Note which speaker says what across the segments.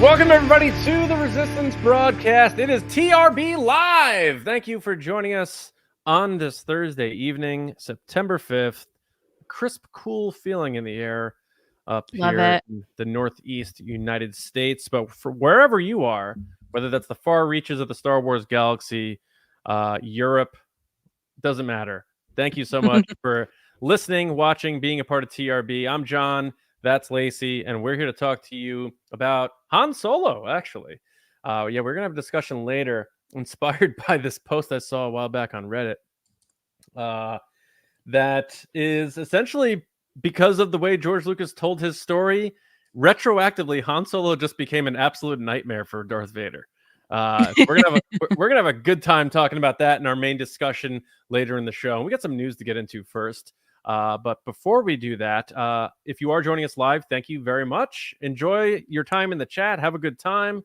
Speaker 1: Welcome, everybody, to the Resistance broadcast. It is TRB Live. Thank you for joining us on this Thursday evening, September 5th. Crisp, cool feeling in the air up here in the Northeast United States. But for wherever you are, whether that's the far reaches of the Star Wars galaxy, Europe, doesn't matter. Thank you so much for listening, watching, being a part of TRB. I'm John. That's Lacey, and we're here to talk to you about Han Solo, actually. We're going to have a discussion later inspired by this post I saw a while back on Reddit. That is essentially because of the way George Lucas told his story. Retroactively, Han Solo just became an absolute nightmare for Darth Vader. We're gonna have a good time talking about that in our main discussion later in the show. And we got some news to get into first. But before we do that, if you are joining us live, thank you very much. Enjoy your time in the chat. Have a good time.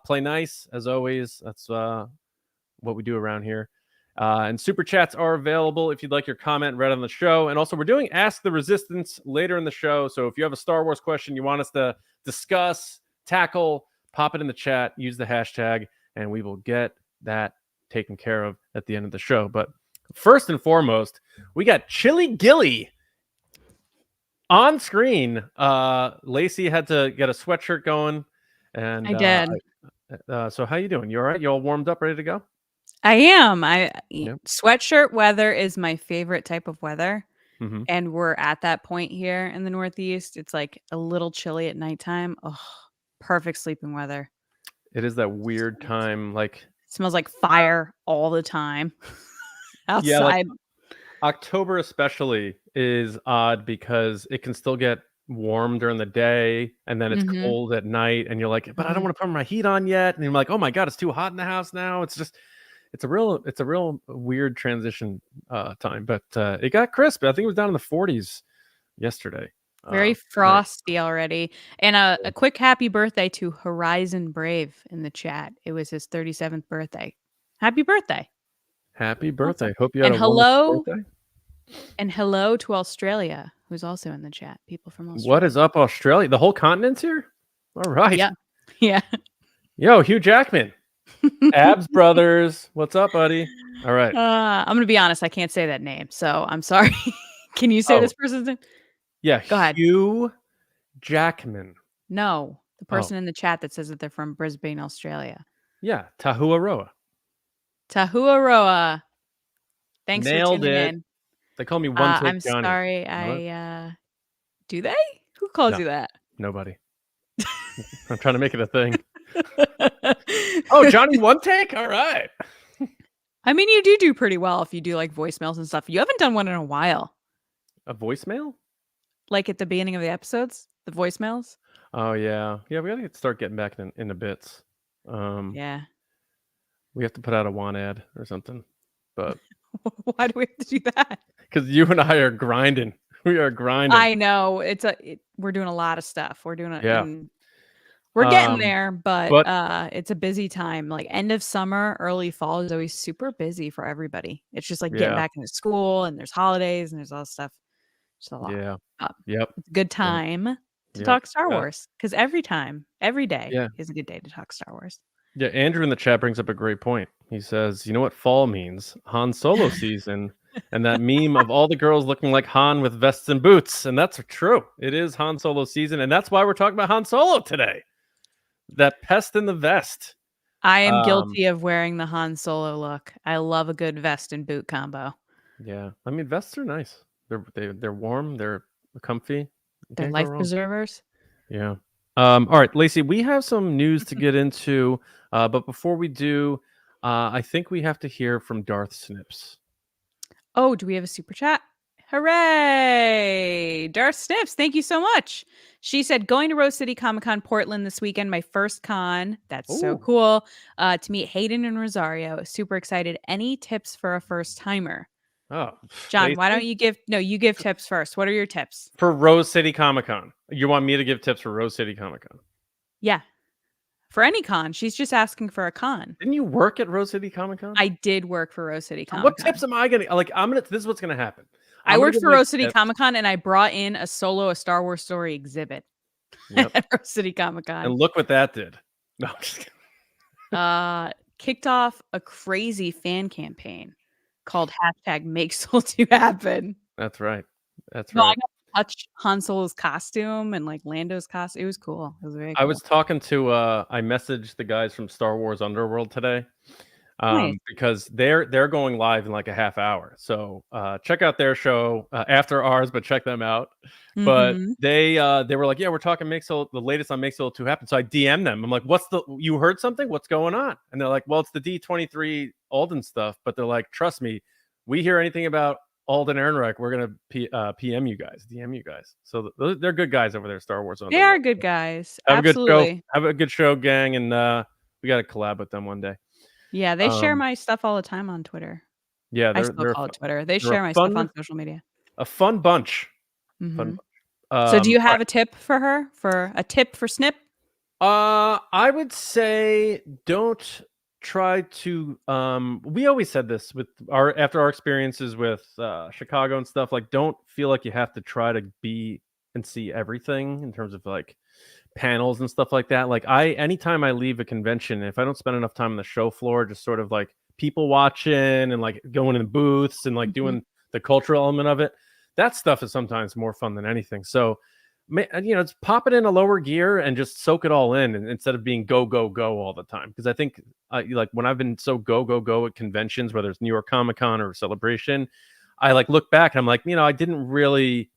Speaker 1: Play nice, as always. That's what we do around here. And super chats are available if you'd like your comment read on the show. And also, we're doing Ask the Resistance later in the show. So if you have a Star Wars question you want us to discuss, tackle, pop it in the chat, use the hashtag, and we will get that taken care of at the end of the show. But first and foremost, we got Chili Gilly on screen. Lacey had to get a sweatshirt going, and
Speaker 2: I did.
Speaker 1: So how you doing? You all right? You all warmed up, ready to go?
Speaker 2: I am.
Speaker 1: Yep.
Speaker 2: Sweatshirt weather is my favorite type of weather,
Speaker 1: Mm-hmm.
Speaker 2: and we're at that point here in the Northeast. It's like a little chilly at nighttime. Oh, perfect sleeping weather.
Speaker 1: It is that weird time, like
Speaker 2: it smells like fire all the time outside.
Speaker 1: Yeah, like October especially is odd because it can still get warm during the day and then it's cold at night, and you're like, but I don't want to put my heat on yet, and you're like, oh my god, it's too hot in the house now. It's a real weird transition time, but it got crisp. I think it was down in the 40s yesterday.
Speaker 2: Very frosty already. And a quick happy birthday to Horizon Brave in the chat. It was his 37th birthday. Happy birthday.
Speaker 1: Happy birthday. Awesome. Hope you had
Speaker 2: and
Speaker 1: a wonderful birthday.
Speaker 2: And hello to Australia, who's also in the chat. People from Australia.
Speaker 1: What is up, Australia? The whole continent's here? All right.
Speaker 2: Yeah.
Speaker 1: Yo, Hugh Jackman. Abs Brothers. What's up, buddy? All right.
Speaker 2: I'm going to be honest. I can't say that name, so I'm sorry. Can you say this person's name?
Speaker 1: Yeah.
Speaker 2: Go ahead.
Speaker 1: Hugh Jackman.
Speaker 2: No. The person in the chat that says that they're from Brisbane, Australia.
Speaker 1: Yeah. Tahuaroa.
Speaker 2: Thanks
Speaker 1: Nailed
Speaker 2: for tuning
Speaker 1: it.
Speaker 2: in.
Speaker 1: They call me One Take
Speaker 2: I'm
Speaker 1: Johnny.
Speaker 2: sorry. Do they? Who calls you that?
Speaker 1: Nobody. I'm trying to make it a thing. Oh, Johnny One Take? All right.
Speaker 2: I mean, you do pretty well if you do like voicemails and stuff. You haven't done one in a while.
Speaker 1: A voicemail?
Speaker 2: Like at the beginning of the episodes? The voicemails?
Speaker 1: Oh, yeah. Yeah, we got to start getting back into bits.
Speaker 2: Yeah.
Speaker 1: We have to put out a want ad or something. But
Speaker 2: why do we have to do that?
Speaker 1: Because you and I are grinding. We are grinding.
Speaker 2: I know. We're doing a lot of stuff. We're doing it.
Speaker 1: Yeah.
Speaker 2: We're getting there, but it's a busy time. Like end of summer, early fall is always super busy for everybody. It's just like getting back into school, and there's holidays and there's all this stuff. Just a lot.
Speaker 1: Yeah.
Speaker 2: It's a good time to talk Star Wars, because every day is a good day to talk Star Wars.
Speaker 1: Yeah, Andrew in the chat brings up a great point. He says, you know what fall means? Han Solo season. And that meme of all the girls looking like Han with vests and boots. And that's true. It is Han Solo season. And that's why we're talking about Han Solo today. That pest in the vest.
Speaker 2: I am guilty of wearing the Han Solo look. I love a good vest and boot combo.
Speaker 1: Yeah. I mean, vests are nice. They're warm. They're comfy.
Speaker 2: They're life preservers.
Speaker 1: Yeah. All right, Lacey, we have some news to get into. But before we do, I think we have to hear from Darth Snips.
Speaker 2: Oh, do we have a super chat? Hooray! Darth Snips, thank you so much. She said, going to Rose City Comic-Con Portland this weekend, my first con. That's so cool. To meet Hayden and Rosario. Super excited. Any tips for a first-timer?
Speaker 1: Oh,
Speaker 2: John,
Speaker 1: Lacey?
Speaker 2: why don't you you give tips first. What are your tips?
Speaker 1: For Rose City Comic-Con. You want me to give tips for Rose City Comic-Con?
Speaker 2: Yeah. For any con. She's just asking for a con.
Speaker 1: Didn't you work at Rose City Comic-Con?
Speaker 2: I did work for Rose City Comic-Con.
Speaker 1: What tips am I going to... this is what's going to happen.
Speaker 2: I worked for Rose City Comic-Con, and I brought in a Star Wars story exhibit.
Speaker 1: Yep.
Speaker 2: at Rose City
Speaker 1: And
Speaker 2: Comic-Con.
Speaker 1: look what that did. No, I'm just kidding.
Speaker 2: Kicked off a crazy fan campaign called #Make Soul 2 happen.
Speaker 1: That's right. That's
Speaker 2: No, I
Speaker 1: right.
Speaker 2: got to touch Han Solo's costume and, like, Lando's costume. It was cool. It was very
Speaker 1: I
Speaker 2: cool.
Speaker 1: was talking to I messaged the guys from Star Wars Underworld today.
Speaker 2: Nice.
Speaker 1: Because they're going live in like a half hour. So check out their show after ours, but check them out. But
Speaker 2: Mhm.
Speaker 1: they were like, yeah, we're talking Make Soul, the latest on Make Soul 2 happened. So I DM them. I'm like, you heard something? What's going on? And they're like, well, it's the D23 Alden stuff. But they're like, trust me, we hear anything about Alden Ehrenreich, we're gonna PM you guys, DM you guys. So they're good guys over there, Star Wars
Speaker 2: They are
Speaker 1: Underworld.
Speaker 2: good guys.
Speaker 1: Have a good show.
Speaker 2: Absolutely.
Speaker 1: Have a good show, gang, and we got to collab with them one day.
Speaker 2: Yeah, they share
Speaker 1: Um,
Speaker 2: my stuff all the time on Twitter.
Speaker 1: yeah,
Speaker 2: I still call it Twitter. They
Speaker 1: they're a
Speaker 2: share my stuff
Speaker 1: fun
Speaker 2: on social media.
Speaker 1: a fun bunch. Fun
Speaker 2: Mhm.
Speaker 1: bunch.
Speaker 2: So do you
Speaker 1: All
Speaker 2: have
Speaker 1: right.
Speaker 2: a tip for her? For a tip for Snip?
Speaker 1: I would say don't try to we always said this with after our experiences with Chicago and stuff, like don't feel like you have to try to be and see everything in terms of like panels and stuff like that. Like anytime I leave a convention, if I don't spend enough time on the show floor, just sort of like people watching and like going in booths and like
Speaker 2: Mhm.
Speaker 1: doing the cultural element of it, that stuff is sometimes more fun than anything. So just pop it in a lower gear and just soak it all in, and instead of being go go go all the time. Because I think like when I've been so go go go at conventions, whether it's New York Comic Con or Celebration, I like look back and I'm like, I didn't really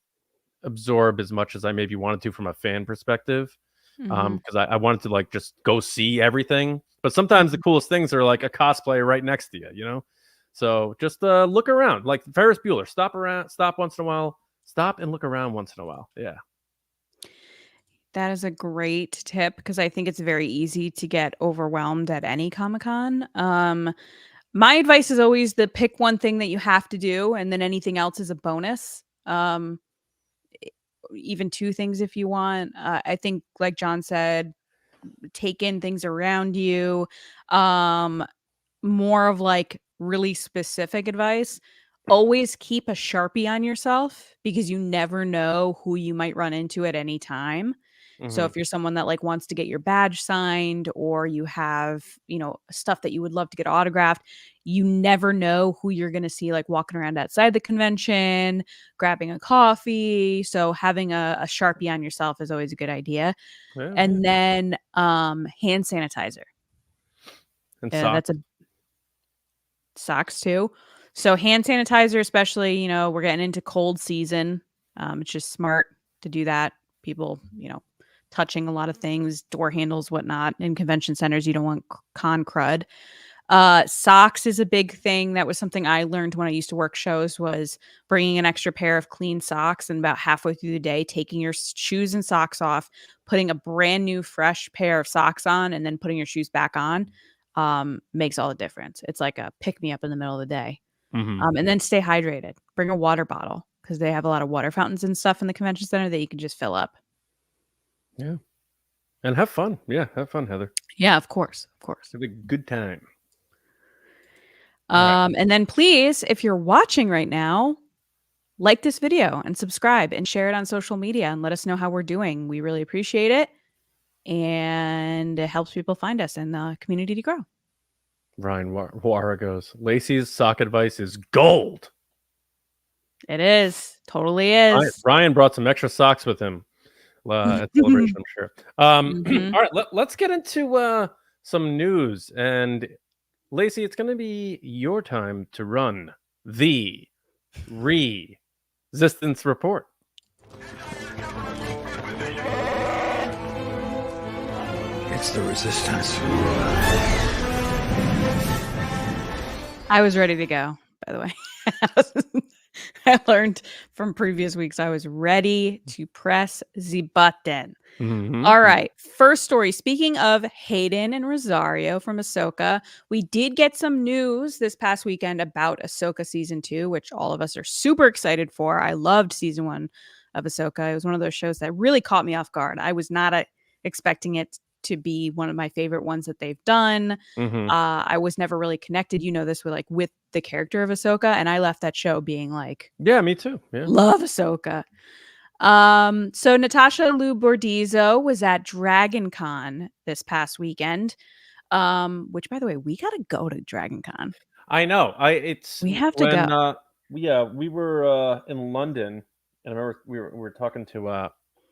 Speaker 1: absorb as much as I maybe wanted to from a fan perspective.
Speaker 2: Mhm.
Speaker 1: Because I wanted to like just go see everything. But sometimes the
Speaker 2: Mhm.
Speaker 1: coolest things are like a cosplay right next to you. So just look around, like Ferris Bueller. Stop once in a while. Stop and look around once in a while. Yeah.
Speaker 2: That is a great tip because I think it's very easy to get overwhelmed at any Comic-Con. My advice is always to pick one thing that you have to do, and then anything else is a bonus. E Even 2 things if you want. I think, like John said, take in things around you. Um, More of, like, really specific advice, always keep a Sharpie on yourself because you never know who you might run into at any time. So
Speaker 1: Hmm.
Speaker 2: if you're someone that, like, wants to get your badge signed or you have, stuff that you would love to get autographed, you never know who you're gonna see, like, walking around outside the convention, grabbing a coffee, so having a Sharpie on yourself is always a good idea.
Speaker 1: Yeah, yeah.
Speaker 2: And then, hand sanitizer.
Speaker 1: And socks.
Speaker 2: That's a Socks too. So hand sanitizer, especially, we're getting into cold season. It's just smart to do that. People, touching a lot of things, door handles, whatnot. In convention centers, you don't want con crud. Socks is a big thing. That was something I learned when I used to work shows was bringing an extra pair of clean socks and about halfway through the day, taking your shoes and socks off, putting a brand new fresh pair of socks on, and then putting your shoes back on, makes all the difference. It's like a pick me up in the middle of the day.
Speaker 1: Hmm.
Speaker 2: And then stay hydrated. Bring a water bottle because they have a lot of water fountains and stuff in the convention center that you can just fill up.
Speaker 1: Yeah. And have fun. Yeah, have fun, Heather.
Speaker 2: Yeah, of course. Of course.
Speaker 1: Have a good time. All right.
Speaker 2: And then please, if you're watching right now, like this video and subscribe and share it on social media and let us know how we're doing. We really appreciate it. And it helps people find us and the community to grow.
Speaker 1: Ryan Wara goes, Lacey's sock advice is gold.
Speaker 2: It is. Totally is.
Speaker 1: Ryan brought some extra socks with him at Celebration, I'm sure.
Speaker 2: Mhm.
Speaker 1: All right, let's get into some news. And Lacey, it's going to be your time to run the Resistance Report.
Speaker 3: It's the Resistance.
Speaker 2: I was ready to go, by the way. I learned from previous weeks I was ready to press the button.
Speaker 1: Mm-hmm.
Speaker 2: All right. First story. Speaking of Hayden and Rosario from Ahsoka, we did get some news this past weekend about Ahsoka season 2, which all of us are super excited for. I loved season 1 of Ahsoka. It was one of those shows that really caught me off guard. I was not expecting it to be one of my favorite ones that they've done.
Speaker 1: Mm-hmm.
Speaker 2: I was never really connected, this with the character of Ahsoka, and I left that show being like,
Speaker 1: yeah, me too. Yeah.
Speaker 2: love Ahsoka. So Natasha Liu Bordizzo was at Dragon Con this past weekend. Which by the way, we gotta go to Dragon Con.
Speaker 1: I know. It's
Speaker 2: We have to
Speaker 1: when
Speaker 2: go.
Speaker 1: we were in London, and I remember we were talking to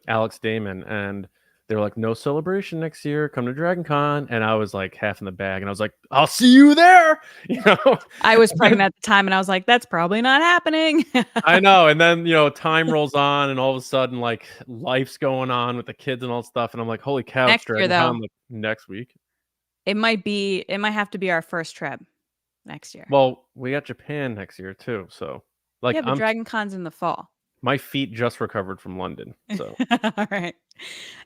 Speaker 1: Alex Damon, and they were like, "No celebration next year. Come to Dragon Con," and I was like half in the bag, and I was like, "I'll see you there," you know.
Speaker 2: I was pregnant at the time, and I was like, "That's probably not happening."
Speaker 1: I know, and then time rolls on, and all of a sudden, like life's going on with the kids and all that stuff, and I'm like, "Holy cow, it's
Speaker 2: Next year,
Speaker 1: Dragon
Speaker 2: though,
Speaker 1: Con like next week."
Speaker 2: it might have to be our first trip next year.
Speaker 1: Well, we got Japan next year too, so like
Speaker 2: Yeah, but Dragon Con's in the fall.
Speaker 1: my feet just recovered from London, so.
Speaker 2: All right.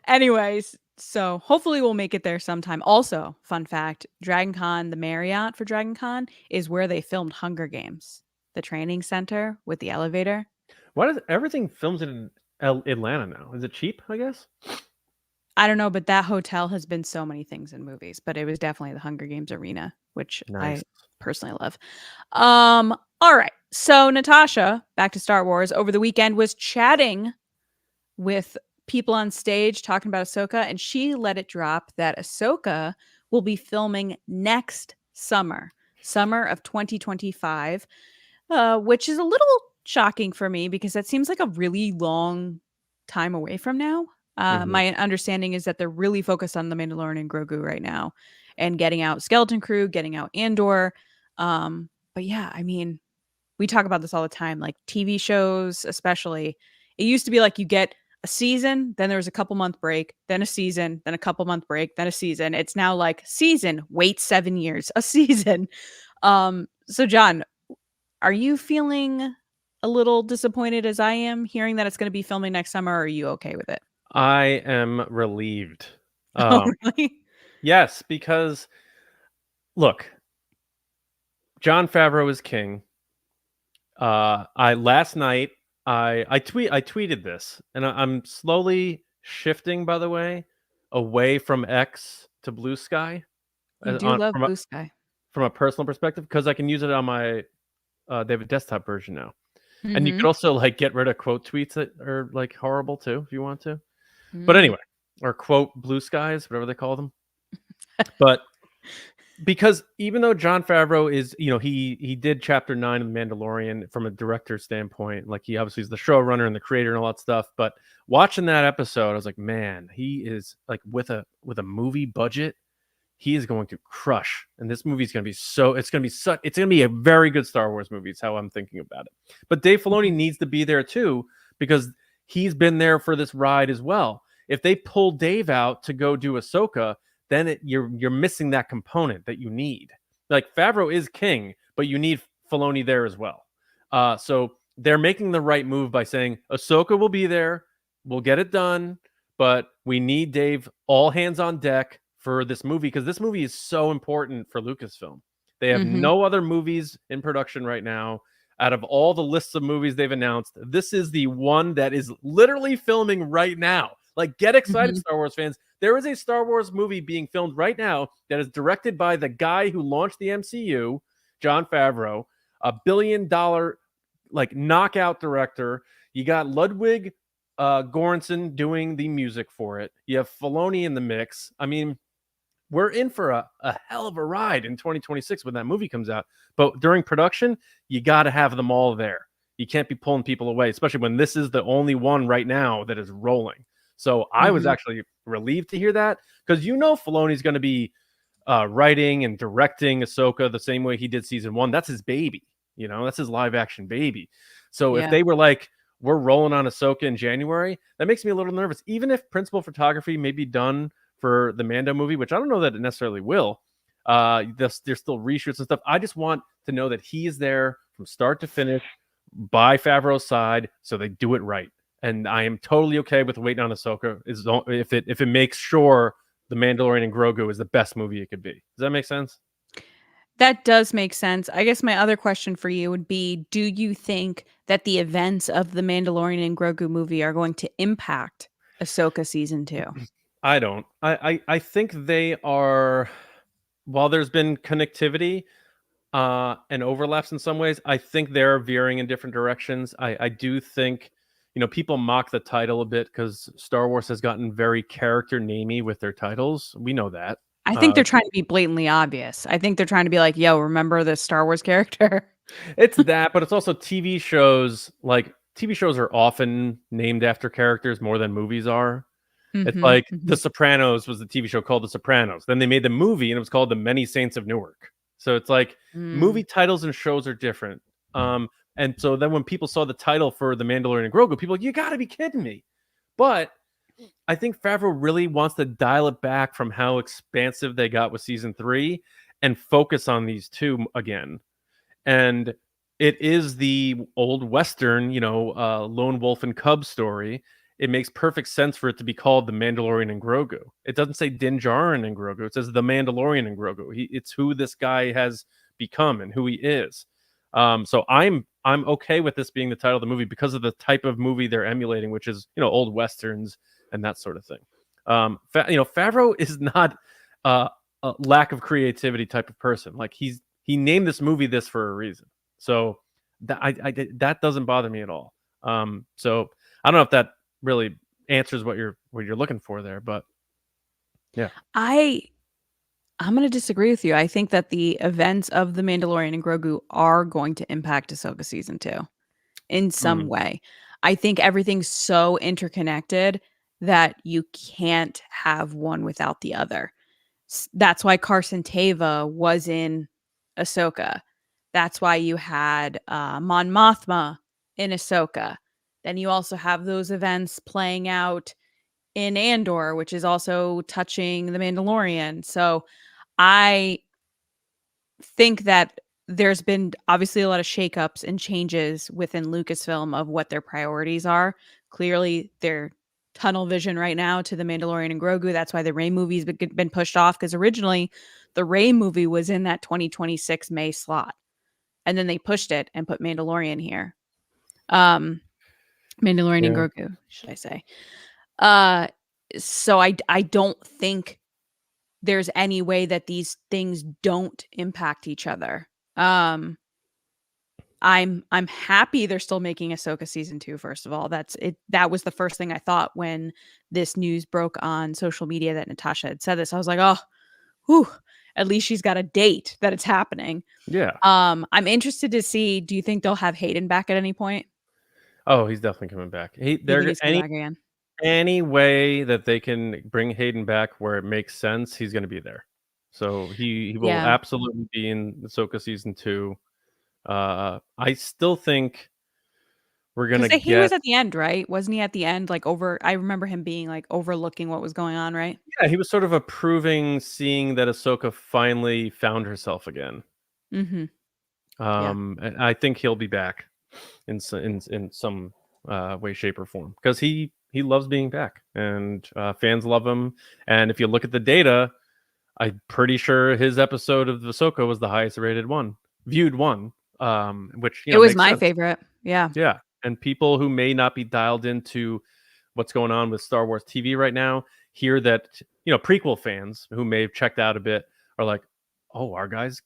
Speaker 2: Anyways, so hopefully we'll make it there sometime. Also, fun fact, Dragon Con, the Marriott for Dragon Con is where they filmed Hunger Games, the training center with the elevator.
Speaker 1: Why does everything films in Atlanta now? Is it cheap, I guess?
Speaker 2: I don't know, but that hotel has been so many things in movies, but it was definitely the Hunger Games arena, which
Speaker 1: Nice.
Speaker 2: I personally love. All right. So Natasha, back to Star Wars, over the weekend was chatting with people on stage talking about Ahsoka, and she let it drop that Ahsoka will be filming next summer of 2025, which is a little shocking for me because that seems like a really long time away from now.
Speaker 1: Mhm.
Speaker 2: My understanding is that they're really focused on the Mandalorian and Grogu right now, and getting out Skeleton Crew, getting out Andor. But yeah, I mean, we talk about this all the time, like TV shows, especially. It used to be like you get a season, then there was a couple month break, then a season, then a couple month break, then a season. It's now like season, wait 7 years, a season. So John, are you feeling a little disappointed as I am hearing that it's going to be filming next summer? Or are you okay with it?
Speaker 1: I am relieved.
Speaker 2: Oh, really?
Speaker 1: Yes, because look, Jon Favreau is king. I last night I tweeted this, and I'm slowly shifting, by the way, away from X to Blue Sky,
Speaker 2: You do
Speaker 1: on
Speaker 2: love Blue Sky.
Speaker 1: from a personal perspective, because I can use it on my they have a desktop version now. And you
Speaker 2: Mm-hmm.
Speaker 1: could also like get rid of quote tweets that are like horrible too, if you want to. But
Speaker 2: Mm.
Speaker 1: anyway, or quote blue skies, whatever they call them. But because even though Jon Favreau is, he did chapter 9 of The Mandalorian from a director standpoint, like he obviously is the showrunner and the creator and all that stuff. But watching that episode, I was like, man, he is like with a movie budget, he is going to crush. And this movie is going to be it's going to be a very good Star Wars movie. Is how I'm thinking about it. But Dave Filoni needs to be there too, because he's been there for this ride as well. If they pull Dave out to go do Ahsoka, then you're missing that component that you need. Like Favreau is king, but you need Filoni there as well. So they're making the right move by saying Ahsoka will be there, we'll get it done, but we need Dave all hands on deck for this movie, because this movie is so important for Lucasfilm. They have
Speaker 2: Mhm.
Speaker 1: no other movies in production right now. Out of all the lists of movies they've announced, this is the one that is literally filming right now. Like, get excited,
Speaker 2: Mhm.
Speaker 1: Star Wars fans. There is a Star Wars movie being filmed right now that is directed by the guy who launched the MCU, Jon Favreau, $1 billion like knockout director. You got Ludwig Göransson doing the music for it. You have Filoni in the mix. I mean, we're in for a hell of a ride in 2026 when that movie comes out. But during production, you got to have them all there. You can't be pulling people away, especially when this is the only one right now that is rolling. So I was
Speaker 2: Mhm.
Speaker 1: actually relieved to hear that, because Filoni's going to be writing and directing Ahsoka the same way he did season 1. That's his baby. That's his live action baby. So if
Speaker 2: Yeah.
Speaker 1: they were like, we're rolling on Ahsoka in January, that makes me a little nervous. Even if principal photography may be done for the Mando movie, which I don't know that it necessarily will. There's still reshoots and stuff. I just want to know that he is there from start to finish by Favreau's side, so they do it right. And I am totally okay with waiting on Ahsoka if it makes sure the Mandalorian and Grogu is the best movie it could be. Does that make sense?
Speaker 2: That does make sense. I guess my other question for you would be, do you think that the events of the Mandalorian and Grogu movie are going to impact Ahsoka season 2?
Speaker 1: I don't. I think they are. While there's been connectivity and overlaps in some ways, I think they're veering in different directions. I do think, people mock the title a bit because Star Wars has gotten very character namey with their titles. We know that.
Speaker 2: I think they're trying to be blatantly obvious. I think they're trying to be like, yo, remember this Star Wars character?
Speaker 1: It's that, but it's also TV shows. Like, TV shows are often named after characters more than movies are. It's like The Sopranos was the TV show called The Sopranos. Then they made the movie and it was called The Many Saints of Newark. So it's like movie titles and shows are different. And so then when people saw the title for The Mandalorian and Grogu, people were like, you got to be kidding me. But I think Favreau really wants to dial it back from how expansive they got with season 3 and focus on these two again. And it is the old Western, lone wolf and cub story. It makes perfect sense for it to be called The Mandalorian and Grogu. It doesn't say Din Djarin and Grogu. It says The Mandalorian and Grogu. It's who this guy has become and who he is. So I'm okay with this being the title of the movie because of the type of movie they're emulating, which is, old Westerns and that sort of thing. Favreau is not a lack of creativity type of person. Like, he named this movie this for a reason. So that doesn't bother me at all. So I don't know if that really answers what you're looking for there, but yeah.
Speaker 2: I'm going to disagree with you. I think that the events of The Mandalorian and Grogu are going to impact Ahsoka season 2 in some way. I think everything's so interconnected that you can't have one without the other. That's why Carson Teva was in Ahsoka. That's why you had Mon Mothma in Ahsoka. Then you also have those events playing out in Andor, which is also touching The Mandalorian. So I think that there's been obviously a lot of shakeups and changes within Lucasfilm of what their priorities are. Clearly, they're tunnel vision right now to The Mandalorian and Grogu. That's why the Rey movie's been pushed off, because originally the Rey movie was in that 2026 May slot. And then they pushed it and put Mandalorian here. Mandalorian and Grogu, should I say. So I don't think there's any way that these things don't impact each other. I'm happy they're still making Ahsoka season 2. First of all, that's it. That was the first thing I thought when this news broke on social media that Natasha had said this. I was like, oh, whew, at least she's got a date that it's happening.
Speaker 1: Yeah.
Speaker 2: I'm interested to see. Do you think they'll have Hayden back at any point?
Speaker 1: Oh, he's definitely coming back.
Speaker 2: They're back again.
Speaker 1: Any way that they can bring Hayden back where it makes sense, he's going to be there. So he will absolutely be in Ahsoka season 2. I still think we're gonna get.
Speaker 2: He was at the end, right? Wasn't he at the end? Like I remember him being like overlooking what was going on, right?
Speaker 1: Yeah, he was sort of approving, seeing that Ahsoka finally found herself again. And I think he'll be back in some way, shape, or form, because he loves being back, and fans love him. And if you look at the data, I'm pretty sure his episode of Ahsoka was the highest rated one, viewed one. Which
Speaker 2: it was my favorite. Yeah.
Speaker 1: And people who may not be dialed into what's going on with Star Wars TV right now hear that, prequel fans who may have checked out a bit are like, oh, our guy's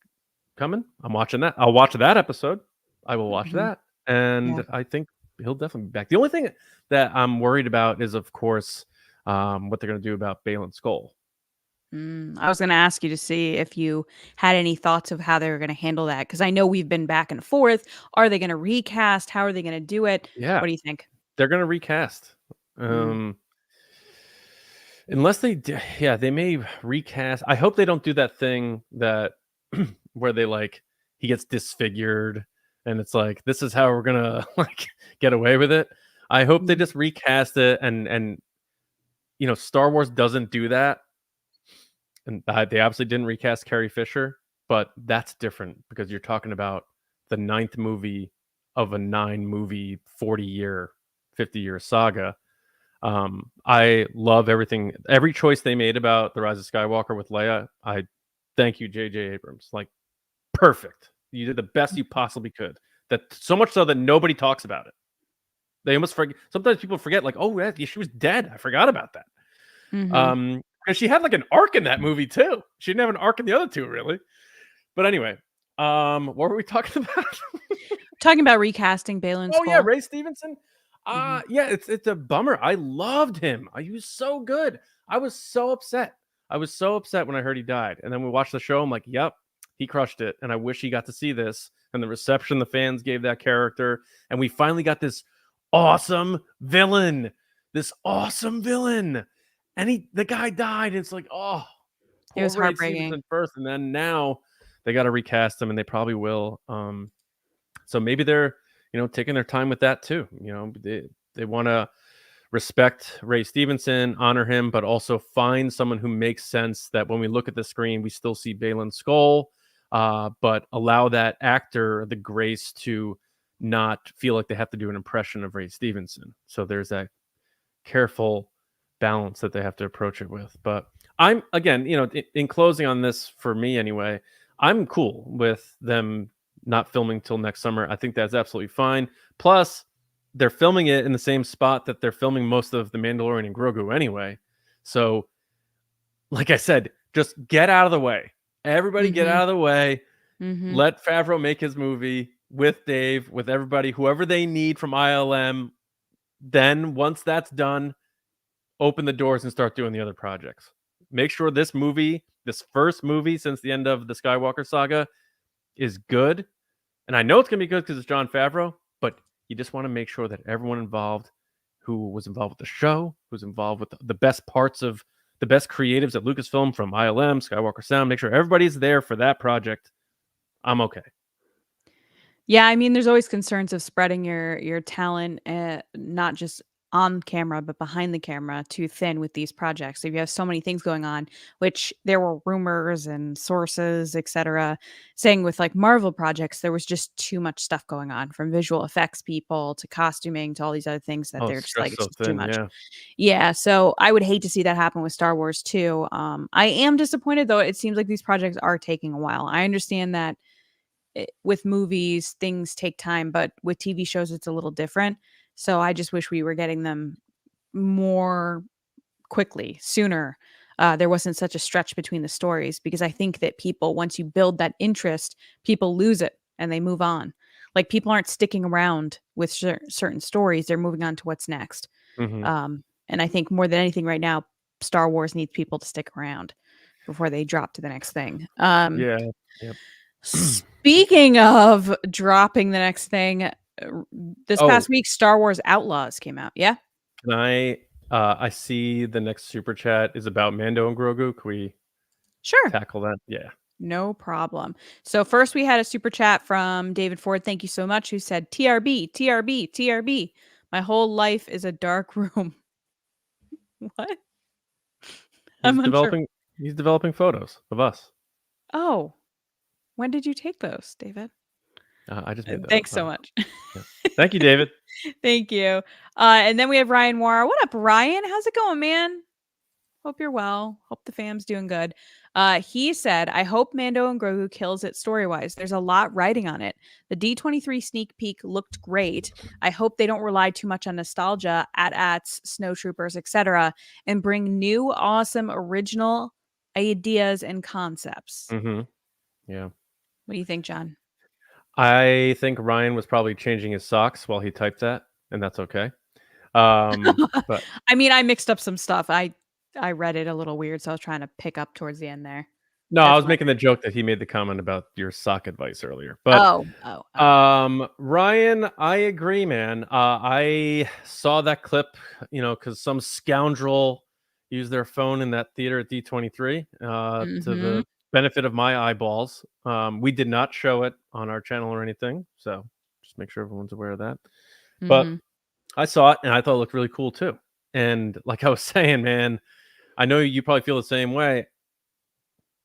Speaker 1: coming. I'm watching that. I'll watch that episode. I will watch that. And I think he'll definitely be back. The only thing that I'm worried about is, of course, what they're going to do about Baylan Skoll.
Speaker 2: I was going to ask you to see if you had any thoughts of how they were going to handle that, because I know we've been back and forth. Are they going to recast? How are they going to do it?
Speaker 1: Yeah.
Speaker 2: What do you think?
Speaker 1: They're going to recast. Unless they they may recast. I hope they don't do that thing that where they he gets disfigured and it's like, this is how we're going to get away with it. I hope they just recast it and Star Wars doesn't do that. And they obviously didn't recast Carrie Fisher, but that's different because you're talking about the 9th movie of a 9-movie, 40-year, 50-year saga. I love every choice they made about The Rise of Skywalker with Leia. I thank you, J.J. Abrams. Perfect. You did the best you possibly could. That so much so that nobody talks about it. They almost forget. Sometimes people forget, oh, yeah, she was dead. I forgot about that. Because she had an arc in that movie too. She didn't have an arc in the other two, really. But anyway, what were we talking about?
Speaker 2: Talking about recasting Baylan Skoll.
Speaker 1: Oh yeah, Ray Stevenson. Yeah, it's a bummer. I loved him. He was so good. I was so upset. I was so upset when I heard he died. And then we watched the show. I'm like, yep, he crushed it. And I wish he got to see this. And the reception the fans gave that character. And we finally got this awesome villain. This awesome villain. And the guy died. It's like, oh,
Speaker 2: It was
Speaker 1: poor Ray
Speaker 2: heartbreaking.
Speaker 1: Stevenson first. And then now they got to recast him, and they probably will. So maybe they're, taking their time with that too. They want to respect Ray Stevenson, honor him, but also find someone who makes sense, that when we look at the screen, we still see Baylan Skoll, but allow that actor the grace to not feel like they have to do an impression of Ray Stevenson. So there's that careful balance that they have to approach it with. But I'm, again, in closing on this, for me anyway, I'm cool with them not filming till next summer. I think that's absolutely fine. Plus, they're filming it in the same spot that they're filming most of The Mandalorian and Grogu anyway. So, like I said, just get out of the way. Everybody get out of the way. Let Favreau make his movie with Dave, with everybody, whoever they need from ILM. Then once that's done, open the doors and start doing the other projects. Make sure this first movie since the end of the Skywalker saga, is good. And I know it's going to be good because it's Jon Favreau, but you just want to make sure that everyone involved, who was involved with the show, who's involved with the best parts of the best creatives at Lucasfilm, from ILM, Skywalker Sound, make sure everybody's there for that project. I'm okay.
Speaker 2: Yeah, I mean, there's always concerns of spreading your talent, not just on camera, but behind the camera, too thin with these projects. If you have so many things going on, which there were rumors and sources, etc., saying with like Marvel projects, there was just too much stuff going on, from visual effects people to costuming to all these other things, that they're just like, it's
Speaker 1: so
Speaker 2: just
Speaker 1: thin,
Speaker 2: too much.
Speaker 1: yeah.
Speaker 2: Yeah, so I would hate to see that happen with Star Wars too. I am disappointed though. It seems like these projects are taking a while. I understand that with movies, things take time, but with TV shows, it's a little different. So I just wish we were getting them more quickly, sooner. There wasn't such a stretch between the stories, because I think that people, once you build that interest, people lose it and they move on. Like, people aren't sticking around with certain stories. They're moving on to what's next. And I think more than anything right now, Star Wars needs people to stick around before they drop to the next thing.
Speaker 1: Yeah. Yep.
Speaker 2: Speaking of dropping the next thing, this past week, Star Wars Outlaws came out. Yeah.
Speaker 1: Can I see the next super chat is about Mando and Grogu. Can we tackle that? Yeah.
Speaker 2: No problem. So first we had a super chat from David Ford. Thank you so much. Who said, TRB, TRB, TRB. My whole life is a dark room. What?
Speaker 1: He's developing photos of us.
Speaker 2: Oh, when did you take those, David?
Speaker 1: I just made that.
Speaker 2: Thanks so much.
Speaker 1: Yeah. Thank you, David.
Speaker 2: Thank you. And then we have Ryan Wara. What up, Ryan? How's it going, man? Hope you're well. Hope the fam's doing good. He said, I hope Mando and Grogu kills it story-wise. There's a lot riding on it. The D23 sneak peek looked great. I hope they don't rely too much on nostalgia, AT-ATs, snowtroopers, etc., and bring new, awesome, original ideas and concepts.
Speaker 1: Yeah.
Speaker 2: What do you think, John?
Speaker 1: I think Ryan was probably changing his socks while he typed that, and that's okay. But
Speaker 2: I mean, I mixed up some stuff. I read it a little weird, so I was trying to pick up towards the end there.
Speaker 1: No, I was making the joke that he made the comment about your sock advice earlier. But Ryan, I agree, man. I saw that clip, because some scoundrel used their phone in that theater at D23 to the benefit of my eyeballs. We did not show it on our channel or anything, so just make sure everyone's aware of that. But I saw it and I thought it looked really cool too. And like I was saying, man, I know you probably feel the same way.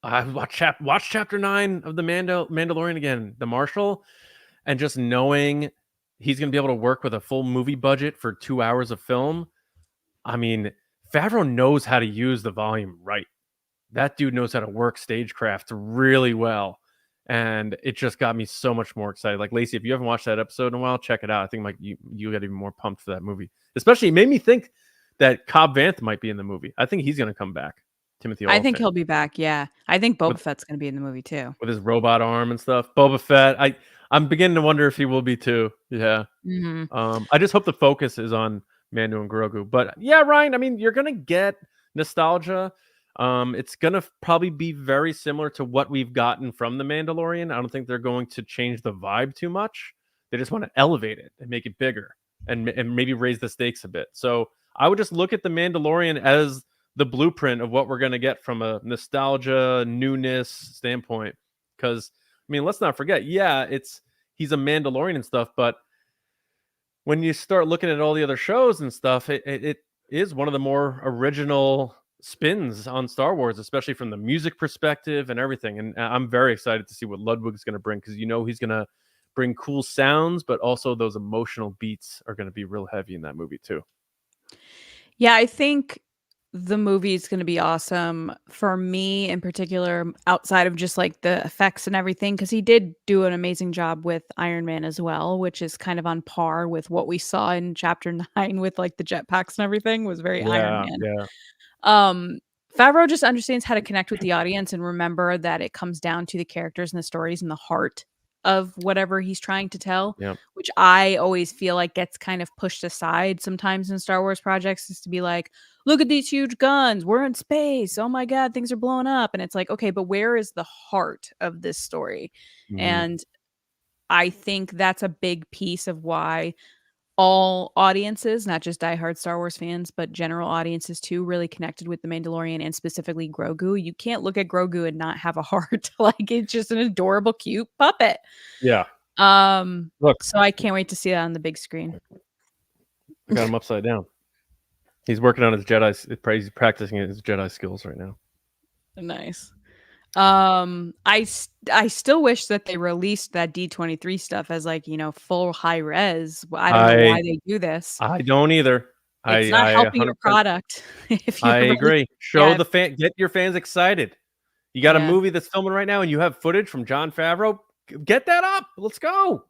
Speaker 1: I watched chapter 9 of the Mandalorian again, the Marshal, and just knowing he's going to be able to work with a full movie budget for 2 hours of film. I mean, Favreau knows how to use the volume right. That dude knows how to work stagecraft really well. And it just got me so much more excited. Like, Lacey, if you haven't watched that episode in a while, check it out. I think you get even more pumped for that movie. Especially, it made me think that Cobb Vanth might be in the movie. I think he's going to come back. Timothy Olyphant.
Speaker 2: I think he'll be back, yeah. I think Boba Fett's going to be in the movie too.
Speaker 1: With his robot arm and stuff. Boba Fett. I'm beginning to wonder if he will be too. Yeah.
Speaker 2: Mhm.
Speaker 1: I just hope the focus is on Mando and Grogu. But yeah, Ryan, I mean, you're gonna get nostalgia. It's gonna probably be very similar to what we've gotten from the Mandalorian. I don't think they're going to change the vibe too much. They just want to elevate it and make it bigger and maybe raise the stakes a bit. So I would just look at the Mandalorian as the blueprint of what we're gonna get from a nostalgia, newness standpoint. Because I mean, let's not forget, yeah, he's a Mandalorian and stuff, but when you start looking at all the other shows and stuff, it is one of the more original spins on Star Wars, especially from the music perspective and everything. And I'm very excited to see what Ludwig's going to bring because he's going to bring cool sounds, but also those emotional beats are going to be real heavy in that movie too.
Speaker 2: Yeah, I think the movie is going to be awesome for me in particular, outside of just like the effects and everything, because he did do an amazing job with Iron Man as well, which is kind of on par with what we saw in Chapter 9 with like the jetpacks and everything was very Iron
Speaker 1: Yeah,
Speaker 2: Man.
Speaker 1: yeah,
Speaker 2: Um, Favreau just understands how to connect with the audience and remember that it comes down to the characters and the stories and the heart of whatever he's trying to tell,
Speaker 1: yeah,
Speaker 2: which I always feel like gets kind of pushed aside sometimes in Star Wars projects is to be like, look at these huge guns. We're in space. Oh my God, things are blowing up. And it's like, okay, but where is the heart of this story?
Speaker 1: mhm,
Speaker 2: And I think that's a big piece of why all audiences, not just diehard Star Wars fans, but general audiences too, really connected with The Mandalorian and specifically Grogu. You can't look at Grogu and not have a heart. Like it's just an adorable, cute puppet.
Speaker 1: yeah. Look,
Speaker 2: So I can't wait to see that on the big screen.
Speaker 1: I got him upside down. He's working on his He's practicing his Jedi skills right now.
Speaker 2: Nice. I still wish that they released that D23 stuff as like, full high res. I don't know
Speaker 1: I
Speaker 2: why they do this.
Speaker 1: I don't either.
Speaker 2: It's not
Speaker 1: I
Speaker 2: helping your
Speaker 1: 100%.
Speaker 2: product if
Speaker 1: I
Speaker 2: you're really
Speaker 1: agree. Show
Speaker 2: yeah,
Speaker 1: the get your fans excited. You got a
Speaker 2: yeah.
Speaker 1: movie that's filming right now, and you have footage from Jon Favreau. Get that up. Let's go.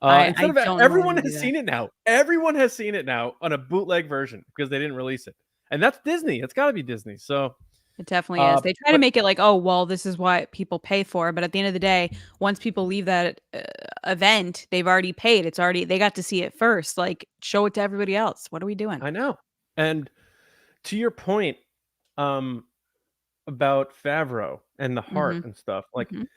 Speaker 1: Instead
Speaker 2: I
Speaker 1: of
Speaker 2: don't know why
Speaker 1: everyone
Speaker 2: they do
Speaker 1: has
Speaker 2: that.
Speaker 1: seen it now. Everyone has seen it now on a bootleg version because they didn't release it, and that's Disney. It's got to be Disney. So,
Speaker 2: It definitely is. They try to
Speaker 1: but
Speaker 2: make it like, "Oh, well, this is what people pay for," but at the end of the day, once people leave that, event, they've already paid. They got to see it first. Like, show it to everybody else. What are we doing?
Speaker 1: I know. And to your point, um, about Favreau and the heart
Speaker 2: Mhm,
Speaker 1: and stuff, like
Speaker 2: mhm,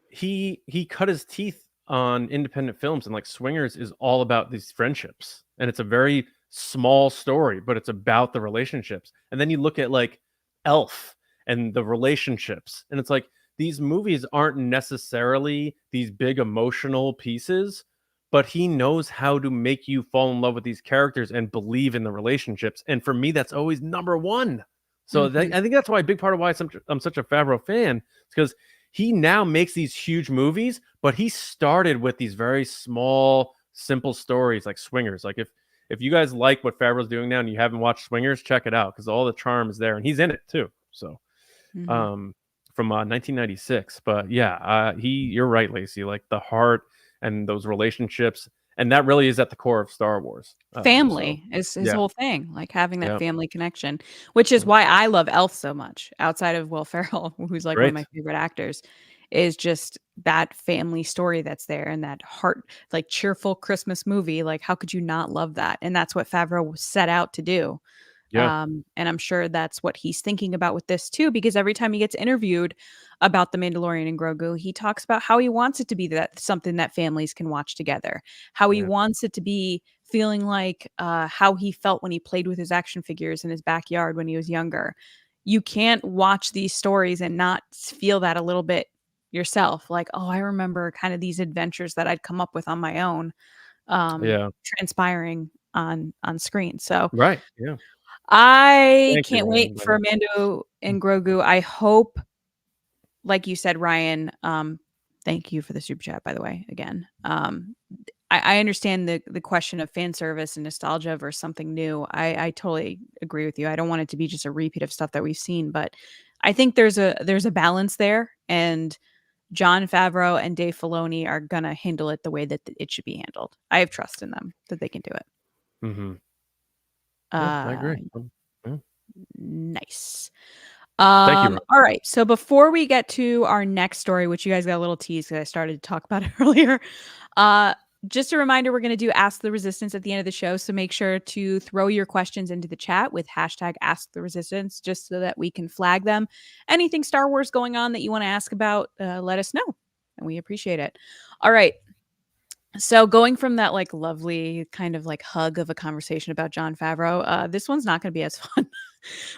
Speaker 1: he cut his teeth on independent films, and like Swingers is all about these friendships, and it's a very small story, but it's about the relationships. And then you look at like Elf and the relationships, and it's like these movies aren't necessarily these big emotional pieces, but he knows how to make you fall in love with these characters and believe in the relationships. And for me, that's always number one. So
Speaker 2: mhm.
Speaker 1: I think that's why a big part of why I'm such a Favreau fan is because he now makes these huge movies, but he started with these very small, simple stories like Swingers. Like if you guys like what Favreau's doing now and you haven't watched Swingers, check it out because all the charm is there, and he's in it too. So,
Speaker 2: Mhm.
Speaker 1: um, from 1996. But yeah, you're right, Lacey. Like the heart and those relationships, and that really is at the core of Star Wars. So
Speaker 2: Family is his
Speaker 1: yeah,
Speaker 2: whole thing, like, having that
Speaker 1: yeah,
Speaker 2: family connection, which is
Speaker 1: yeah.
Speaker 2: why I love Elf so much, outside of Will Ferrell, who's, like, one of my
Speaker 1: Great.
Speaker 2: favorite actors, is just that family story that's there and that heart like, cheerful Christmas movie, like, how could you not love that? And that's what Favreau set out to do.
Speaker 1: Yeah,
Speaker 2: And I'm sure that's what he's thinking about with this too, because every time he gets interviewed about The Mandalorian and Grogu, he talks about how he wants it to be that something that families can watch together, how he
Speaker 1: yeah,
Speaker 2: wants it to be feeling like how he felt when he played with his action figures in his backyard when he was younger. You can't watch these stories and not feel that a little bit yourself. Like, oh, I remember kind of these adventures that I'd come up with on my own,
Speaker 1: yeah.
Speaker 2: transpiring on screen. So
Speaker 1: Right. Yeah.
Speaker 2: I
Speaker 1: Thank you,
Speaker 2: can't wait
Speaker 1: Ryan.
Speaker 2: for Mando and Grogu. I hope, like you said, Ryan, thank you for the super chat, by the way, again. I understand the question of fan service and nostalgia versus something new. I totally agree with you. I don't want it to be just a repeat of stuff that we've seen, but I think there's a balance there, and Jon Favreau and Dave Filoni are gonna handle it the way that it should be handled. I have trust in them that they can do it.
Speaker 1: Hmm. Yeah, I
Speaker 2: Uh,
Speaker 1: agree. Yeah.
Speaker 2: nice.
Speaker 1: Thank you.
Speaker 2: All right. So before we get to our next story, which you guys got a little tease because I started to talk about it earlier, just a reminder, we're going to do Ask the Resistance at the end of the show. So make sure to throw your questions into the chat with hashtag Ask the Resistance, just so that we can flag them. Anything Star Wars going on that you want to ask about, let us know. And we appreciate it. All right. So going from that like lovely kind of like hug of a conversation about Jon Favreau, this one's not going to be as fun,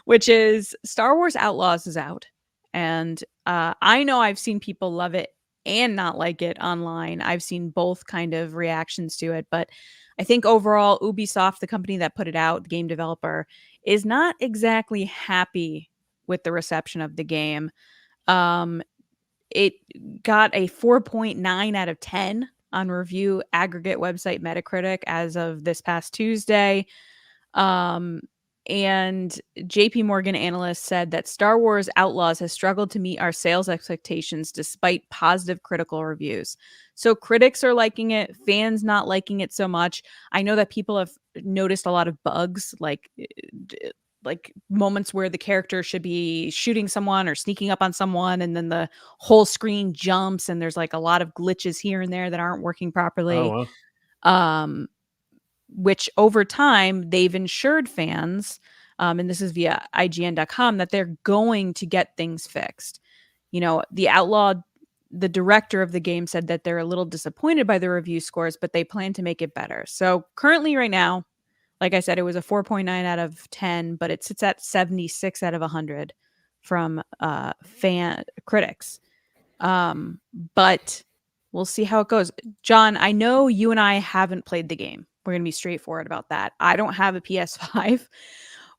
Speaker 2: which is Star Wars Outlaws is out. And I know I've seen people love it and not like it online. I've seen both kind of reactions to it, but I think overall Ubisoft, the company that put it out, the game developer, is not exactly happy with the reception of the game. It got a 4.9 out of 10 on review aggregate website Metacritic as of this past Tuesday. And JP Morgan analysts said that Star Wars Outlaws has struggled to meet our sales expectations despite positive critical reviews. So critics are liking it, fans not liking it so much. I know that people have noticed a lot of bugs, like moments where the character should be shooting someone or sneaking up on someone, and then the whole screen jumps, and there's like a lot of glitches here and there that aren't working properly.
Speaker 1: Oh, wow.
Speaker 2: Which over time they've ensured fans, and this is via IGN.com, that they're going to get things fixed. You know, the director of the game said that they're a little disappointed by the review scores, but they plan to make it better. So currently right now, like I said, it was a 4.9 out of 10, but it sits at 76 out of 100 from fan critics. But we'll see how it goes. John, I know you and I haven't played the game. We're going to be straightforward about that. I don't have a PS5.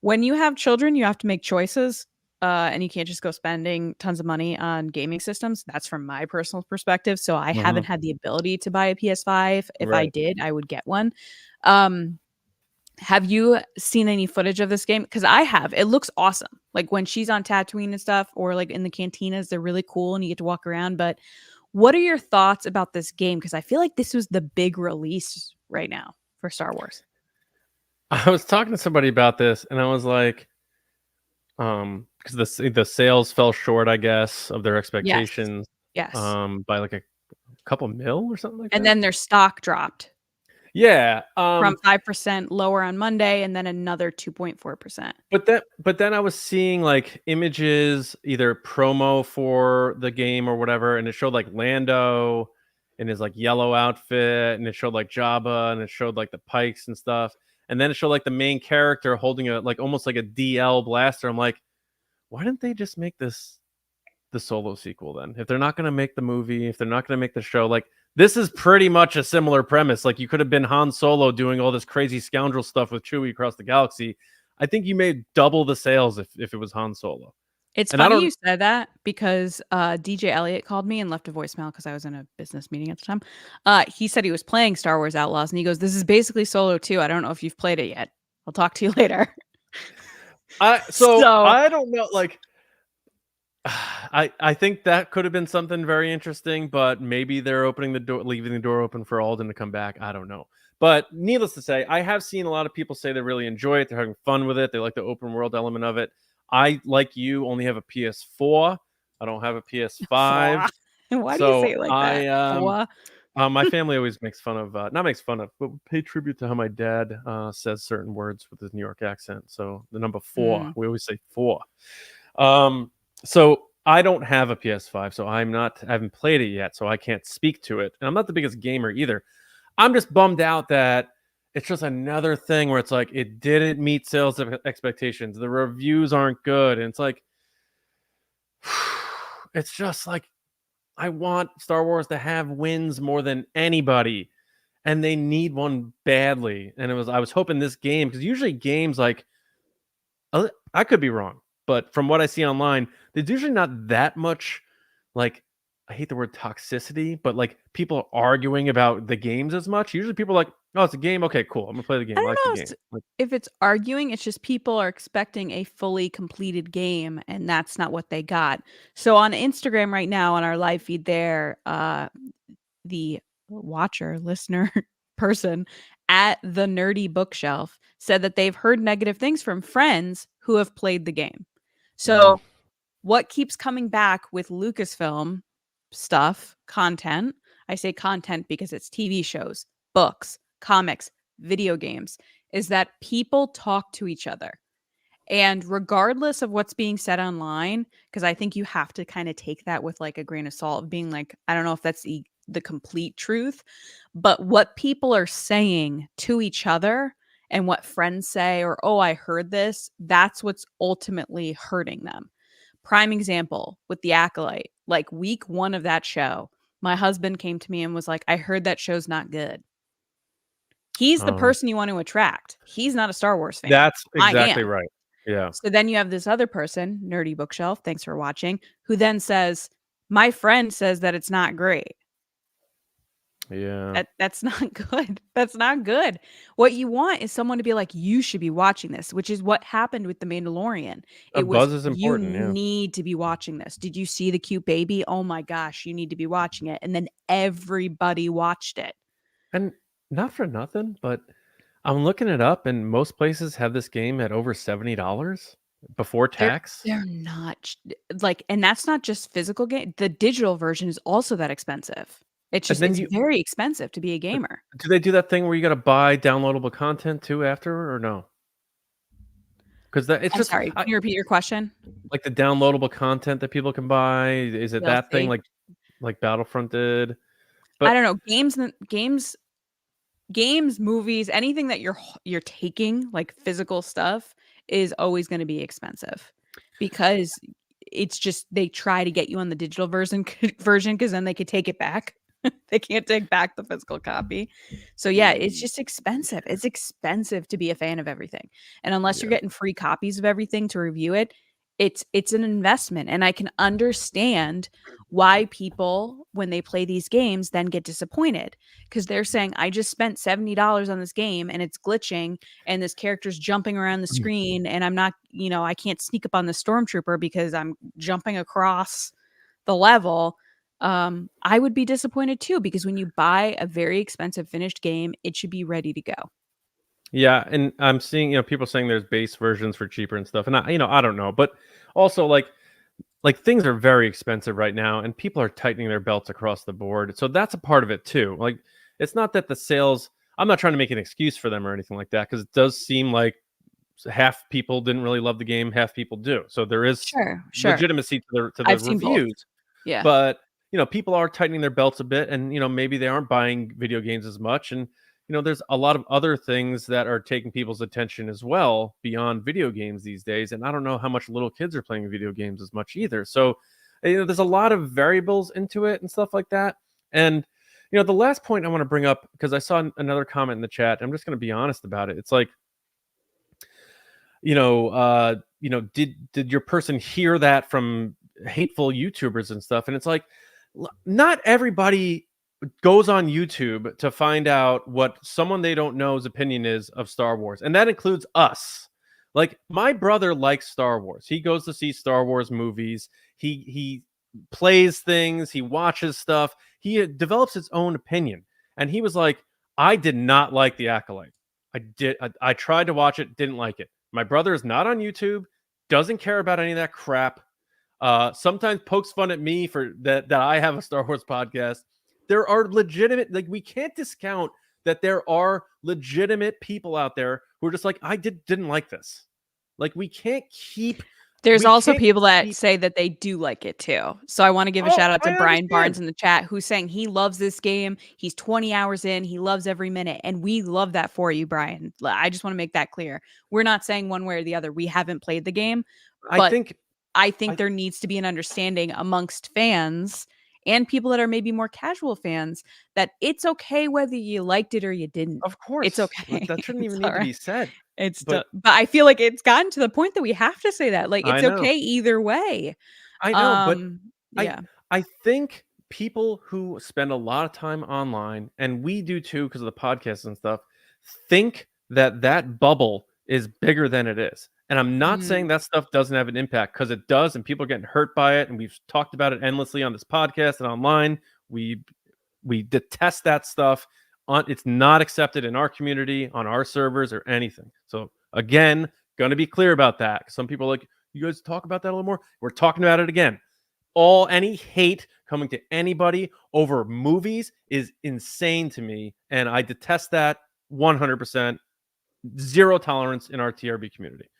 Speaker 2: When you have children, you have to make choices, and you can't just go spending tons of money on gaming systems. That's from my personal perspective. So I haven't had the ability to buy a PS5. If I did, I would get one. Have you seen any footage of this game? Because I have. It looks awesome. Like when she's on Tatooine and stuff, or like in the cantinas, they're really cool and you get to walk around. But what are your thoughts about this game? Because I feel like this was the big release right now for Star Wars.
Speaker 1: I was talking to somebody about this, and I was like, because the sales fell short, I guess, of their expectations.
Speaker 2: Yes.
Speaker 1: By like a couple mil or something like that.
Speaker 2: And then their stock dropped.
Speaker 1: Yeah.
Speaker 2: From 5% lower on Monday, and then another 2.4%.
Speaker 1: But then I was seeing like images, either promo for the game or whatever, and it showed like Lando in his like yellow outfit, and it showed like Jabba, and it showed like the pikes and stuff, and then it showed like the main character holding a like almost like a DL blaster. I'm like, why didn't they just make this the Solo sequel then? If they're not going to make the movie, if they're not going to make the show, like this is pretty much a similar premise. Like you could have been Han Solo doing all this crazy scoundrel stuff with Chewie across the galaxy. I think you made double the sales if it was Han Solo.
Speaker 2: It's funny you said that because DJ Elliott called me and left a voicemail because I was in a business meeting at the time. He said he was playing Star Wars Outlaws, and he goes, "This is basically Solo 2. I don't know if you've played it yet. I'll talk to you later."
Speaker 1: So I don't know. Like, I think that could have been something very interesting, but maybe they're leaving the door open for Alden to come back. I don't know. But needless to say, I have seen a lot of people say they really enjoy it. They're having fun with it. They like the open world element of it. I, like you, only have a PS4. I don't have a PS5.
Speaker 2: Why do you say it like that?
Speaker 1: My family always makes fun of, not makes fun of, but pay tribute to how my dad says certain words with his New York accent. So the number 4, we always say 4. So I don't have a PS5, so I haven't played it yet, so I can't speak to it. And I'm not the biggest gamer either. I'm just bummed out that it's just another thing where it's like it didn't meet sales expectations. The reviews aren't good. And it's like, it's just like, I want Star Wars to have wins more than anybody, and they need one badly. And I was hoping this game, because usually games like, I could be wrong, but from what I see online, there's usually not that much, like, I hate the word toxicity, but like people arguing about the games as much. Usually people are like, oh, it's a game. Okay, cool. I'm gonna play the game.
Speaker 2: I don't know
Speaker 1: the game.
Speaker 2: if it's arguing. It's just people are expecting a fully completed game, and that's not what they got. So on Instagram right now, on our live feed there, the watcher, listener person at the Nerdy Bookshelf said that they've heard negative things from friends who have played the game. So what keeps coming back with Lucasfilm stuff, content. I say content because it's TV shows, books, comics, video games, is that people talk to each other. And regardless of what's being said online, because I think you have to kind of take that with like a grain of salt, being like, I don't know if that's the complete truth, but what people are saying to each other and what friends say, or, oh, I heard this, that's what's ultimately hurting them. Prime example with The Acolyte, like week 1 of that show, my husband came to me and was like, I heard that show's not good. He's the person you want to attract. He's not a Star Wars fan.
Speaker 1: That's
Speaker 2: I
Speaker 1: exactly
Speaker 2: am.
Speaker 1: right. Yeah.
Speaker 2: So then you have this other person, Nerdy Bookshelf, thanks for watching, who then says, my friend says that it's not great.
Speaker 1: Yeah.
Speaker 2: That's not good. That's not good. What you want is someone to be like, you should be watching this, which is what happened with The Mandalorian. It was,
Speaker 1: buzz is
Speaker 2: you
Speaker 1: important. Yeah.
Speaker 2: need to be watching this. Did you see the cute baby? Oh my gosh, you need to be watching it. And then everybody watched it.
Speaker 1: And not for nothing, but I'm looking it up, and most places have this game at over $70 before tax.
Speaker 2: They're not like, and that's not just physical game. The digital version is also that expensive. It's
Speaker 1: And
Speaker 2: just,
Speaker 1: then
Speaker 2: it's very expensive to be a gamer.
Speaker 1: do they do that thing where you got to buy downloadable content too after, or no? Because it's
Speaker 2: I'm
Speaker 1: just
Speaker 2: sorry, can you repeat your question?
Speaker 1: like the downloadable content that people can buy. Is it that thing
Speaker 2: DLC?
Speaker 1: like Battlefront did?
Speaker 2: I
Speaker 1: But
Speaker 2: don't know. Games, movies, anything that you're taking, like physical stuff, is always going to be expensive because it's just, they try to get you on the digital version because then they could take it back. They can't take back the physical copy. So yeah, it's just expensive. It's expensive to be a fan of everything. And unless you're getting free copies of everything to review it, it's an investment. And I can understand why people, when they play these games, then get disappointed because they're saying, I just spent $70 on this game and it's glitching and this character's jumping around the screen and I'm not, I can't sneak up on the stormtrooper because I'm jumping across the level. I would be disappointed too, because when you buy a very expensive finished game, it should be ready to go.
Speaker 1: yeah, and I'm seeing people saying there's base versions for cheaper and stuff, and I don't know, but also like things are very expensive right now, and people are tightening their belts across the board, so that's a part of it too. Like, it's not that the sales. I'm not trying to make an excuse for them or anything like that, because it does seem like half people didn't really love the game, half people do. So there is
Speaker 2: Sure.
Speaker 1: legitimacy to the
Speaker 2: I've seen both.
Speaker 1: reviews.
Speaker 2: Yeah.
Speaker 1: But people are tightening their belts a bit, and maybe they aren't buying video games as much, and there's a lot of other things that are taking people's attention as well beyond video games these days. And I don't know how much little kids are playing video games as much either. So there's a lot of variables into it and stuff like that. And the last point I want to bring up, because I saw another comment in the chat, I'm just going to be honest about it. It's like, did your person hear that from hateful YouTubers and stuff? And it's like, not everybody goes on YouTube to find out what someone they don't know's opinion is of Star Wars. And that includes us. Like, my brother likes Star Wars. He goes to see Star Wars movies. He plays things. He watches stuff. He develops his own opinion. And he was like, I did not like The Acolyte. I tried to watch it, didn't like it. My brother is not on YouTube, doesn't care about any of that crap. Sometimes pokes fun at me for that I have a Star Wars podcast. There are legitimate, like, we can't discount that there are legitimate people out there who are just like, I didn't like this. Like, we can't keep.
Speaker 2: There's also people that say that they do like it too. So I want to give a shout out to Brian Barnes in the chat, who's saying he loves this game. He's 20 hours in. He loves every minute. And we love that for you, Brian. I just want to make that clear. We're not saying one way or the other. We haven't played the game. But I think there needs to be an understanding amongst fans and people that are maybe more casual fans that it's okay whether you liked it or you didn't.
Speaker 1: Of course.
Speaker 2: It's okay.
Speaker 1: That shouldn't even need to be said.
Speaker 2: But I feel like it's gotten to the point that we have to say that. Like, it's
Speaker 1: I know.
Speaker 2: okay either way.
Speaker 1: I know, but
Speaker 2: yeah.
Speaker 1: I think people who spend a lot of time online, and we do too because of the podcasts and stuff, think that bubble is bigger than it is. And I'm not saying that stuff doesn't have an impact, because it does, and people are getting hurt by it. And we've talked about it endlessly on this podcast and online. We detest that stuff. It's not accepted in our community, on our servers, or anything. So again, going to be clear about that. Some people are like, you guys talk about that a little more? We're talking about it again. Any hate coming to anybody over movies is insane to me, and I detest that 100%. Zero tolerance in our TRB community.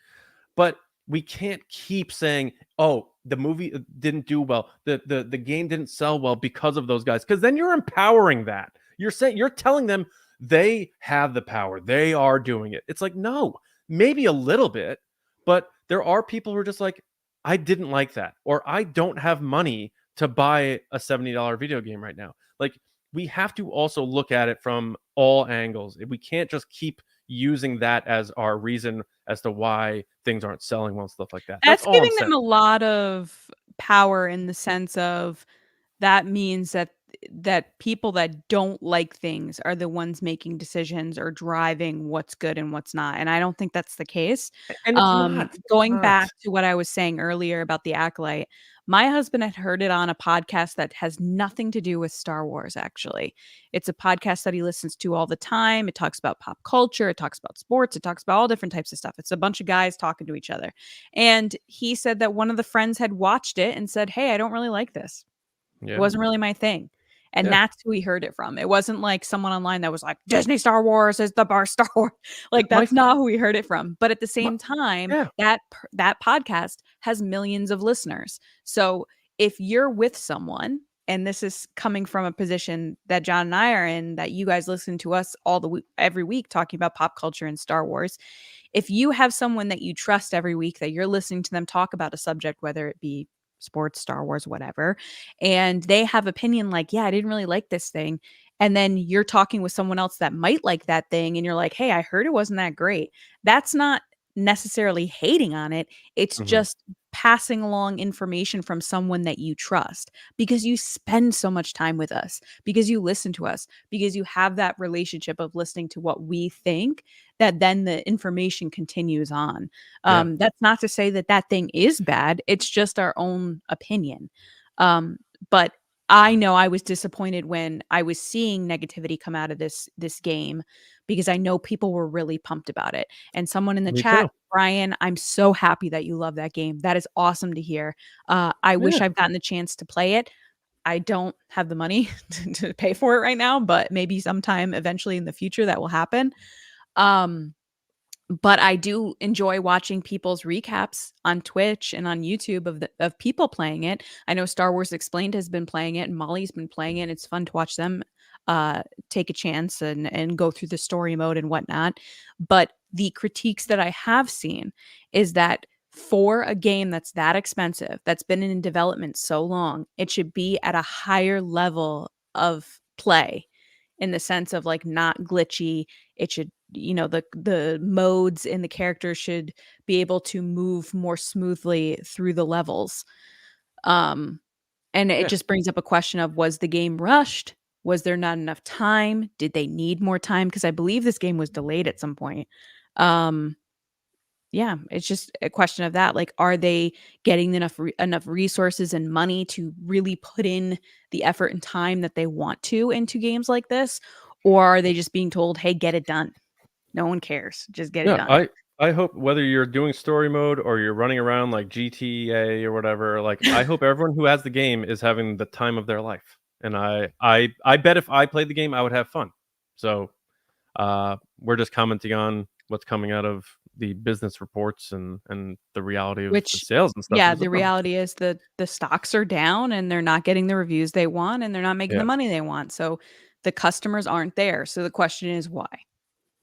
Speaker 1: But we can't keep saying, "Oh, the movie didn't do well. The game didn't sell well because of those guys." Because then you're empowering that. You're telling them they have the power. They are doing it. It's like, no, maybe a little bit, but there are people who are just like, I didn't like that, or I don't have money to buy a $70 video game right now. Like, we have to also look at it from all angles. We can't just keep using that as our reason as to why things aren't selling well and stuff like that. That's
Speaker 2: That's
Speaker 1: all I'm
Speaker 2: giving
Speaker 1: saying.
Speaker 2: them a lot of power in the sense of that means that people that don't like things are the ones making decisions or driving what's good and what's not. And I don't think that's the case.
Speaker 1: And it's not.
Speaker 2: Going back to what I was saying earlier about the Acolyte, my husband had heard it on a podcast that has nothing to do with Star Wars, actually. It's a podcast that he listens to all the time. It talks about pop culture, it talks about sports, it talks about all different types of stuff. It's a bunch of guys talking to each other. And he said that one of the friends had watched it and said, "Hey, I don't really like this. It
Speaker 1: Yeah.
Speaker 2: wasn't really my thing." And
Speaker 1: Yeah.
Speaker 2: that's who he heard it from. It wasn't like someone online that was like, "Disney Star Wars is the bar Star Wars." Like, that's not who he heard it from. But at the same time,
Speaker 1: yeah.
Speaker 2: that podcast has millions of listeners. So if you're with someone, and this is coming from a position that John and I are in, that you guys listen to us every week talking about pop culture and Star Wars. If you have someone that you trust every week that you're listening to them talk about a subject, whether it be sports, Star Wars, whatever, and they have opinion like, "Yeah, I didn't really like this thing." And then you're talking with someone else that might like that thing and you're like, "Hey, I heard it wasn't that great." That's not necessarily hating on it. It's just passing along information from someone that you trust because you spend so much time with us, because you listen to us, because you have that relationship of listening to what we think, that then the information continues on. That's not to say that that thing is bad. It's just our own opinion. But I know I was disappointed when I was seeing negativity come out of this game because I know people were really pumped about it. And someone in the
Speaker 1: Me
Speaker 2: chat,
Speaker 1: too.
Speaker 2: Brian, I'm so happy that you love that game. That is awesome to hear. I wish I've gotten the chance to play it. I don't have the money to pay for it right now, but maybe sometime eventually in the future that will happen. But I do enjoy watching people's recaps on Twitch and on YouTube of people playing it. I know Star Wars Explained has been playing it and Molly's been playing it. It's fun to watch them take a chance and go through the story mode and whatnot. But the critiques that I have seen is that for a game that's that expensive, that's been in development so long, it should be at a higher level of play in the sense of like not glitchy. It should, the modes and the characters should be able to move more smoothly through the levels. And it just brings up a question of, was the game rushed? Was there not enough time? Did they need more time? Because I believe this game was delayed at some point. Yeah, it's just a question of that. Like, are they getting enough resources and money to really put in the effort and time that they want to into games like this? Or are they just being told, "Hey, get it done. No one cares. Just get it done."
Speaker 1: I hope whether you're doing story mode or you're running around like GTA or whatever, like I hope everyone who has the game is having the time of their life. And I bet if I played the game, I would have fun. So we're just commenting on what's coming out of the business reports and the reality of the sales and stuff.
Speaker 2: Yeah, the reality is that the stocks are down and they're not getting the reviews they want and they're not making the money they want. So the customers aren't there. So the question is why?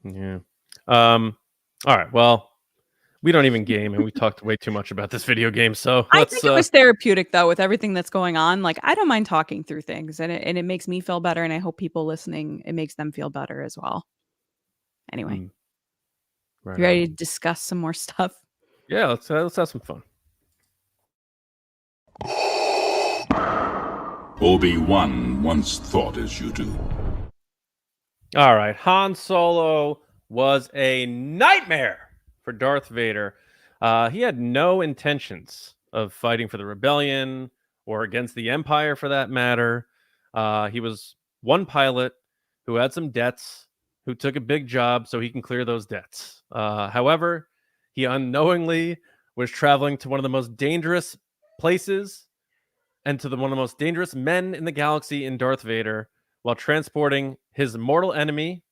Speaker 1: Yeah. All right. Well, we don't even game and we talked way too much about this video game. So
Speaker 2: I think it was therapeutic though, with everything that's going on. Like, I don't mind talking through things and it makes me feel better. And I hope people listening, it makes them feel better as well. Anyway,
Speaker 1: right
Speaker 2: you ready to discuss some more stuff?
Speaker 1: Yeah, let's have some fun.
Speaker 4: Obi-Wan once thought as you do.
Speaker 1: All right, Han Solo was a nightmare for Darth Vader. He had no intentions of fighting for the rebellion or against the Empire for that matter. He was one pilot who had some debts, who took a big job so he can clear those debts. However, he unknowingly was traveling to one of the most dangerous places and to one of the most dangerous men in the galaxy in Darth Vader while transporting his mortal enemy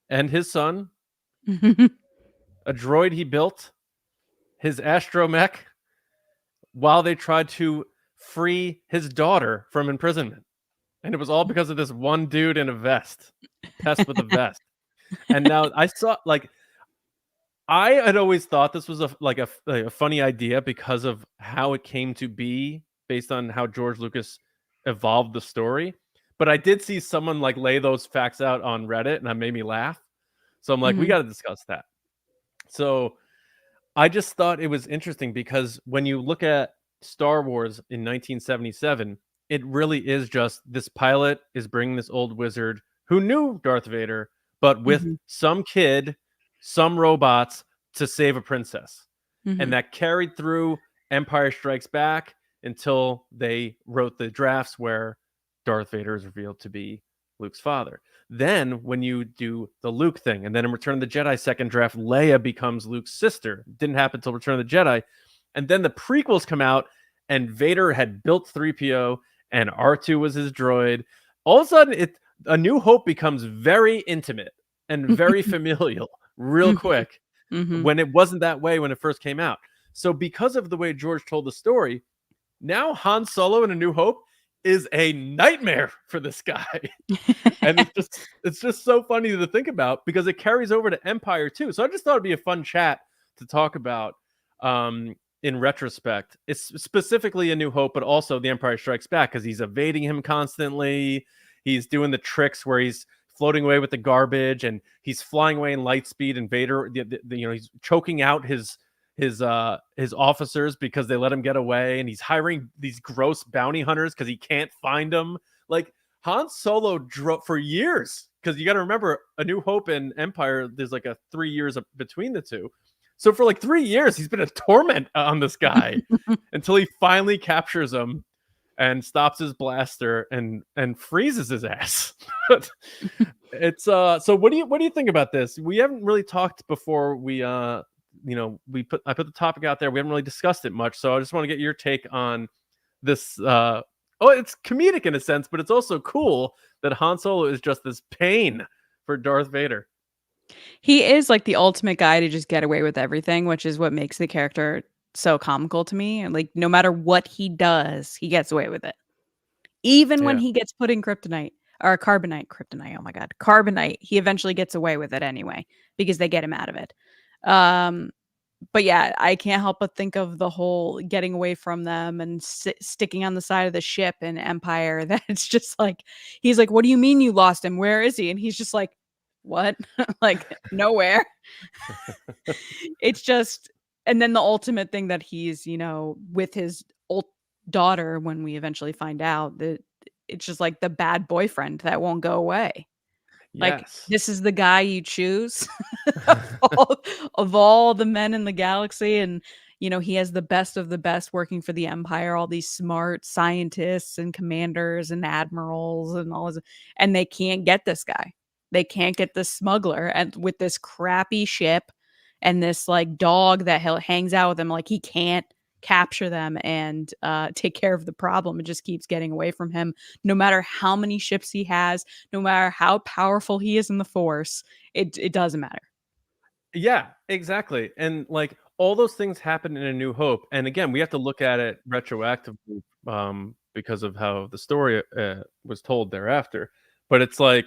Speaker 1: and his son, a droid he built, his astromech, while they tried to free his daughter from imprisonment. And it was all because of this one dude in a vest, pest with a vest. And now I saw, like, I had always thought this was a funny idea because of how it came to be based on how George Lucas evolved the story. But I did see someone like lay those facts out on Reddit, and that made me laugh. So I'm like, we got to discuss that. So I just thought it was interesting because when you look at Star Wars in 1977, it really is just this pilot is bringing this old wizard who knew Darth Vader, but with some kid, some robots to save a princess. And that carried through Empire Strikes Back until they wrote the drafts where Darth Vader is revealed to be Luke's father. Then when you do the Luke thing, and then in Return of the Jedi second draft, Leia becomes Luke's sister. Didn't happen until Return of the Jedi. And then the prequels come out, and Vader had built 3PO, and R2 was his droid. All of a sudden, A New Hope becomes very intimate and very familial real quick when it wasn't that way when it first came out. So because of the way George told the story, now Han Solo in A New Hope is a nightmare for this guy. And it's just so funny to think about because it carries over to Empire too. So I just thought it'd be a fun chat to talk about in retrospect. It's specifically A New Hope, but also The Empire Strikes Back because he's evading him constantly. He's doing the tricks where he's floating away with the garbage and he's flying away in light speed, and Vader, he's choking out his officers because they let him get away, and he's hiring these gross bounty hunters because he can't find them. Like Han Solo drove for years, because you got to remember A New Hope and Empire, there's like a 3 years between the two. So for like 3 years, he's been a torment on this guy until he finally captures him and stops his blaster and freezes his ass. It's so what do you think about this? We haven't really talked before we I put the topic out there. We haven't really discussed it much, so I just want to get your take on this. It's comedic in a sense, but it's also cool that Han Solo is just this pain for Darth Vader.
Speaker 2: He is like the ultimate guy to just get away with everything, which is what makes the character so comical to me. And like, no matter what he does, he gets away with it. Even when he gets put in kryptonite or carbonite, oh my God, carbonite, he eventually gets away with it anyway, because they get him out of it. But yeah, I can't help but think of the whole getting away from them and sticking on the side of the ship in Empire. That it's just like, he's like, what do you mean you lost him? Where is he? And he's just like, what? Like, nowhere. It's just, and then the ultimate thing that he's, with his old daughter, when we eventually find out that it's just like the bad boyfriend that won't go away. Like, this is the guy you choose of all the men in the galaxy. And, he has the best of the best working for the Empire, all these smart scientists and commanders and admirals and all this. And they can't get this guy. They can't get this smuggler, and with this crappy ship and this like dog that hangs out with him, like he can't capture them and take care of the problem. It just keeps getting away from him. No matter how many ships he has, no matter how powerful he is in the Force, it doesn't matter.
Speaker 1: Yeah, exactly. And like all those things happen in A New Hope. And again, we have to look at it retroactively because of how the story was told thereafter. But it's like,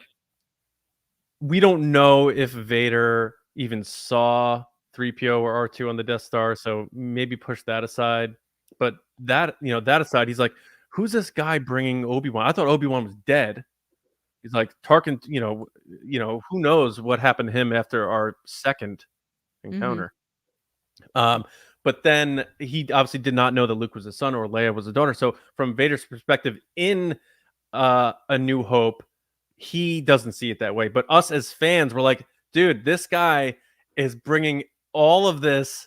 Speaker 1: we don't know if Vader even saw 3PO or R2 on the Death Star, so maybe push that aside. But that aside, he's like, who's this guy bringing Obi-Wan? I thought Obi-Wan was dead. He's like, Tarkin, who knows what happened to him after our second encounter. But then he obviously did not know that Luke was his son or Leia was a daughter. So from Vader's perspective in A New Hope, he doesn't see it that way. But us as fans, we're like, dude, this guy is bringing all of this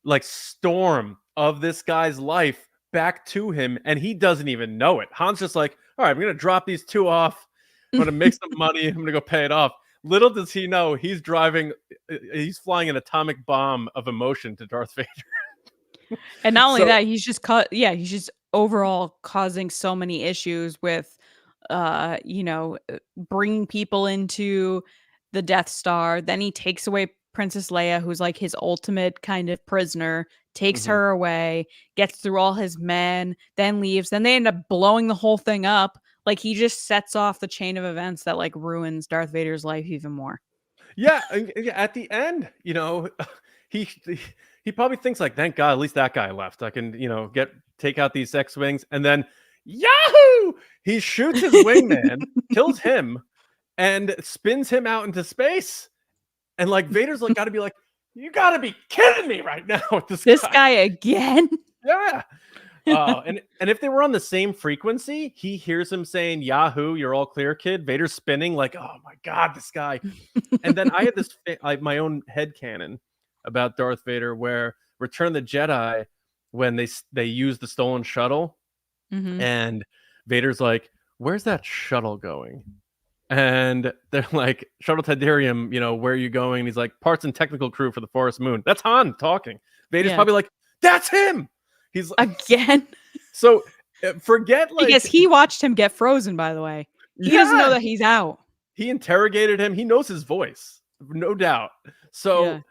Speaker 1: like storm of this guy's life back to him, and he doesn't even know it. Han's just like, all right, I'm going to drop these two off. I'm going to make some money. I'm going to go pay it off. Little does he know he's flying an atomic bomb of emotion to Darth Vader.
Speaker 2: And not only
Speaker 1: So
Speaker 2: that, he's just overall causing so many issues with, bringing people into the Death Star. Then he takes away Princess Leia, who's like his ultimate kind of prisoner, takes
Speaker 1: mhm.
Speaker 2: her away, gets through all his men, then leaves. Then they end up blowing the whole thing up. Like he just sets off the chain of events that like ruins Darth Vader's life even more.
Speaker 1: Yeah, and at the end, he he probably thinks like, thank God, at least that guy left. I can, take out these X-wings, and then Yahoo! He shoots his wingman, kills him, and spins him out into space. And like Vader's like gotta be like, you gotta be kidding me right now with this
Speaker 2: This
Speaker 1: guy.
Speaker 2: guy again?
Speaker 1: Yeah. And if they were on the same frequency, he hears him saying, Yahoo, you're all clear, kid. Vader's spinning like, oh my God, this guy. And then I had this my own headcanon about Darth Vader where Return of the Jedi, when they use the stolen shuttle,
Speaker 2: Mhm.
Speaker 1: and Vader's like, where's that shuttle going? And they're like, Shuttle Tydirium, where are you going? And he's like, parts and technical crew for the Forest Moon. That's Han talking. Vader's
Speaker 2: Yeah.
Speaker 1: probably like, that's him. He's
Speaker 2: Again?
Speaker 1: so forget like
Speaker 2: Because he watched him get frozen, by the way. He doesn't know that he's out.
Speaker 1: he interrogated him. He knows his voice, no doubt. So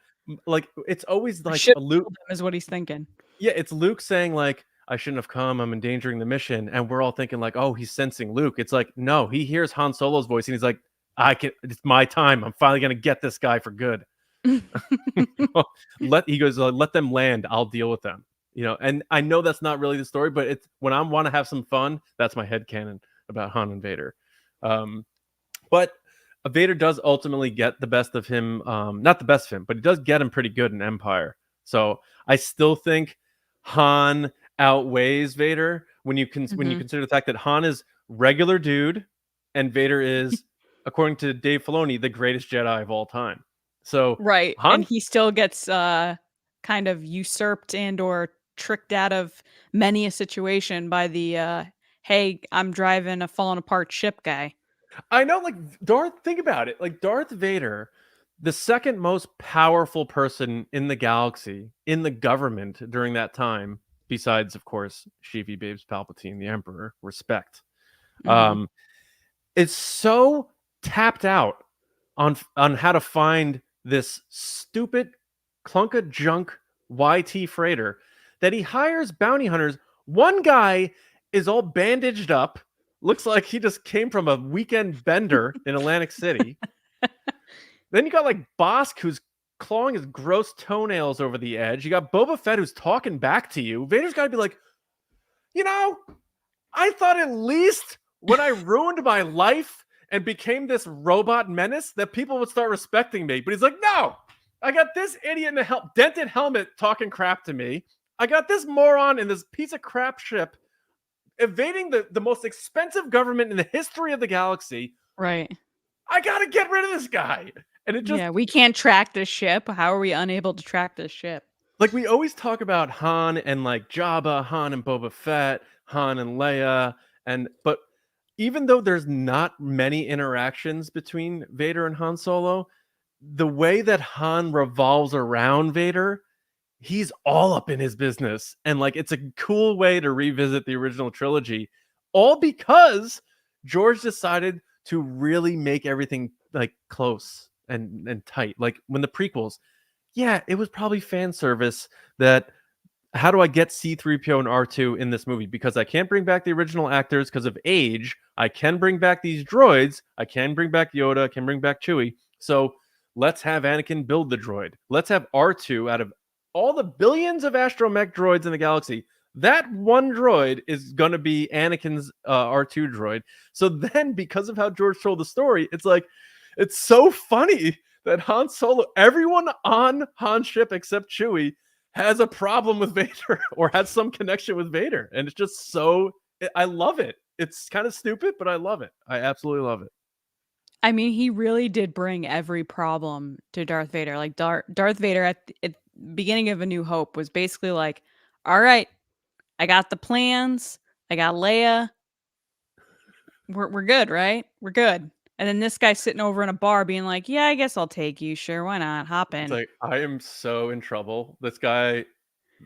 Speaker 1: like it's always like
Speaker 2: Should
Speaker 1: a Luke.
Speaker 2: him is what he's thinking.
Speaker 1: Yeah, it's Luke saying like, I shouldn't have come. I'm endangering the mission. And we're all thinking like, oh, he's sensing Luke. It's like, no, he hears Han Solo's voice and he's like, it's my time. I'm finally going to get this guy for good. He goes, let them land. I'll deal with them. And I know that's not really the story, but it's when I want to have some fun, that's my headcanon about Han and Vader. But Vader does ultimately get the best of him. Not the best of him, but he does get him pretty good in Empire. So I still think Han outweighs Vader when you consider the fact that Han is regular dude and Vader is, according to Dave Filoni, the greatest Jedi of all time. So
Speaker 2: Right.
Speaker 1: Han,
Speaker 2: And he still gets kind of usurped and or tricked out of many a situation by the hey, I'm driving a falling apart ship guy.
Speaker 1: I know, like think about it. Like Darth Vader, the second most powerful person in the galaxy, in the government during that time, besides, of course, Sheevy Babes Palpatine, the Emperor, respect.
Speaker 2: Mhm.
Speaker 1: Is so tapped out on how to find this stupid clunk of junk YT freighter that he hires bounty hunters. One guy is all bandaged up, looks like he just came from a weekend bender in Atlantic City. Then you got like Bosk, who's clawing his gross toenails over the edge. You got Boba Fett, who's talking back to you. Vader's got to be like, I thought at least when I ruined my life and became this robot menace that people would start respecting me. But he's like, no, I got this idiot in a dented helmet talking crap to me. I got this moron in this piece of crap ship evading the most expensive government in the history of the galaxy.
Speaker 2: Right.
Speaker 1: I got to get rid of this guy. And it just,
Speaker 2: yeah, we can't track this ship. How are we unable to track this ship?
Speaker 1: like we always talk about Han and like Jabba, Han and Boba Fett, Han and Leia, but even though there's not many interactions between Vader and Han Solo, the way that Han revolves around Vader, he's all up in his business. And like it's a cool way to revisit the original trilogy, all because George decided to really make everything like close and tight. Like when the prequels, yeah, it was probably fan service that how do I get C-3PO and R2 in this movie? Because I can't bring back the original actors because of age. I can bring back these droids. I can bring back Yoda. I can bring back Chewie. So let's have Anakin build the droid. Let's have R2 out of all the billions of astromech droids in the galaxy. That one droid is going to be Anakin's R2 droid. So then, because of how George told the story, it's like, it's so funny that Han Solo, everyone on Han's ship except Chewie, has a problem with Vader or has some connection with Vader. And it's just so, I love it. It's kind of stupid, but I love it. I absolutely love it.
Speaker 2: I mean, he really did bring every problem to Darth Vader. Like Darth Vader at the beginning of A New Hope was basically like, all right, I got the plans. I got Leia. We're good, right? We're good. And then this guy's sitting over in a bar being like, yeah, I guess I'll take you. Sure, why not? Hop
Speaker 1: It's
Speaker 2: in.
Speaker 1: like, I am so in trouble. This guy,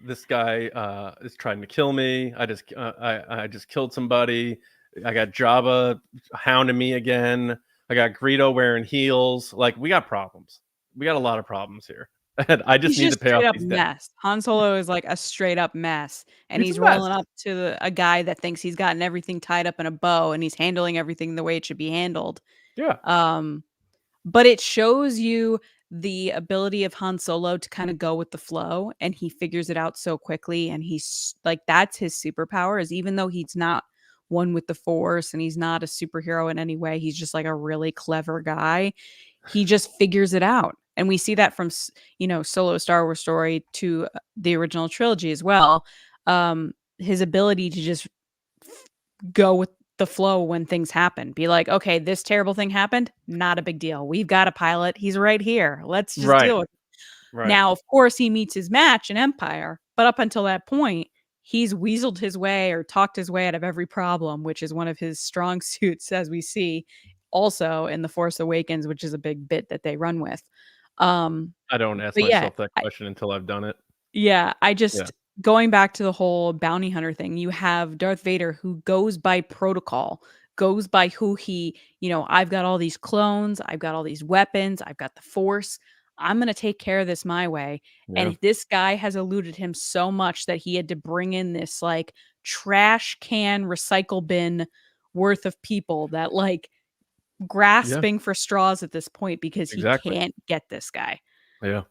Speaker 1: this guy is trying to kill me. I just killed somebody. I got Jabba hounding me again. I got Greedo wearing heels. Like, we got problems. We got a lot of problems here. And I just
Speaker 2: He's
Speaker 1: need to
Speaker 2: just
Speaker 1: pay
Speaker 2: straight
Speaker 1: off
Speaker 2: up
Speaker 1: these debts.
Speaker 2: mess. Han Solo is like a straight up mess, and
Speaker 1: He's
Speaker 2: he's
Speaker 1: a mess.
Speaker 2: rolling up to a guy that thinks he's gotten everything tied up in a bow, and he's handling everything the way it should be handled.
Speaker 1: Yeah.
Speaker 2: But it shows you the ability of Han Solo to kind of go with the flow, and he figures it out so quickly. And he's like, that's his superpower, is even though he's not one with the Force and he's not a superhero in any way, he's just like a really clever guy. He just figures it out. And we see that from, Solo Star Wars Story to the original trilogy as well. His ability to just go with the flow when things happen. Be like, okay, this terrible thing happened. Not a big deal. We've got a pilot. He's right here. Let's just deal with it.
Speaker 1: Right.
Speaker 2: Now, of course, he meets his match in Empire, but up until that point, he's weaseled his way or talked his way out of every problem, which is one of his strong suits, as we see also in The Force Awakens, which is a big bit that they run with.
Speaker 1: I don't ask
Speaker 2: But yeah,
Speaker 1: myself that question until I've done it.
Speaker 2: I just going back to the whole bounty hunter thing, you have Darth Vader who goes by protocol, goes by who he, I've got all these clones, I've got all these weapons, I've got the Force. I'm going to take care of this my way.
Speaker 1: Yeah.
Speaker 2: And this guy has eluded him so much that he had to bring in this like trash can recycle bin worth of people that like grasping for straws at this point because he can't get this guy.
Speaker 1: Yeah.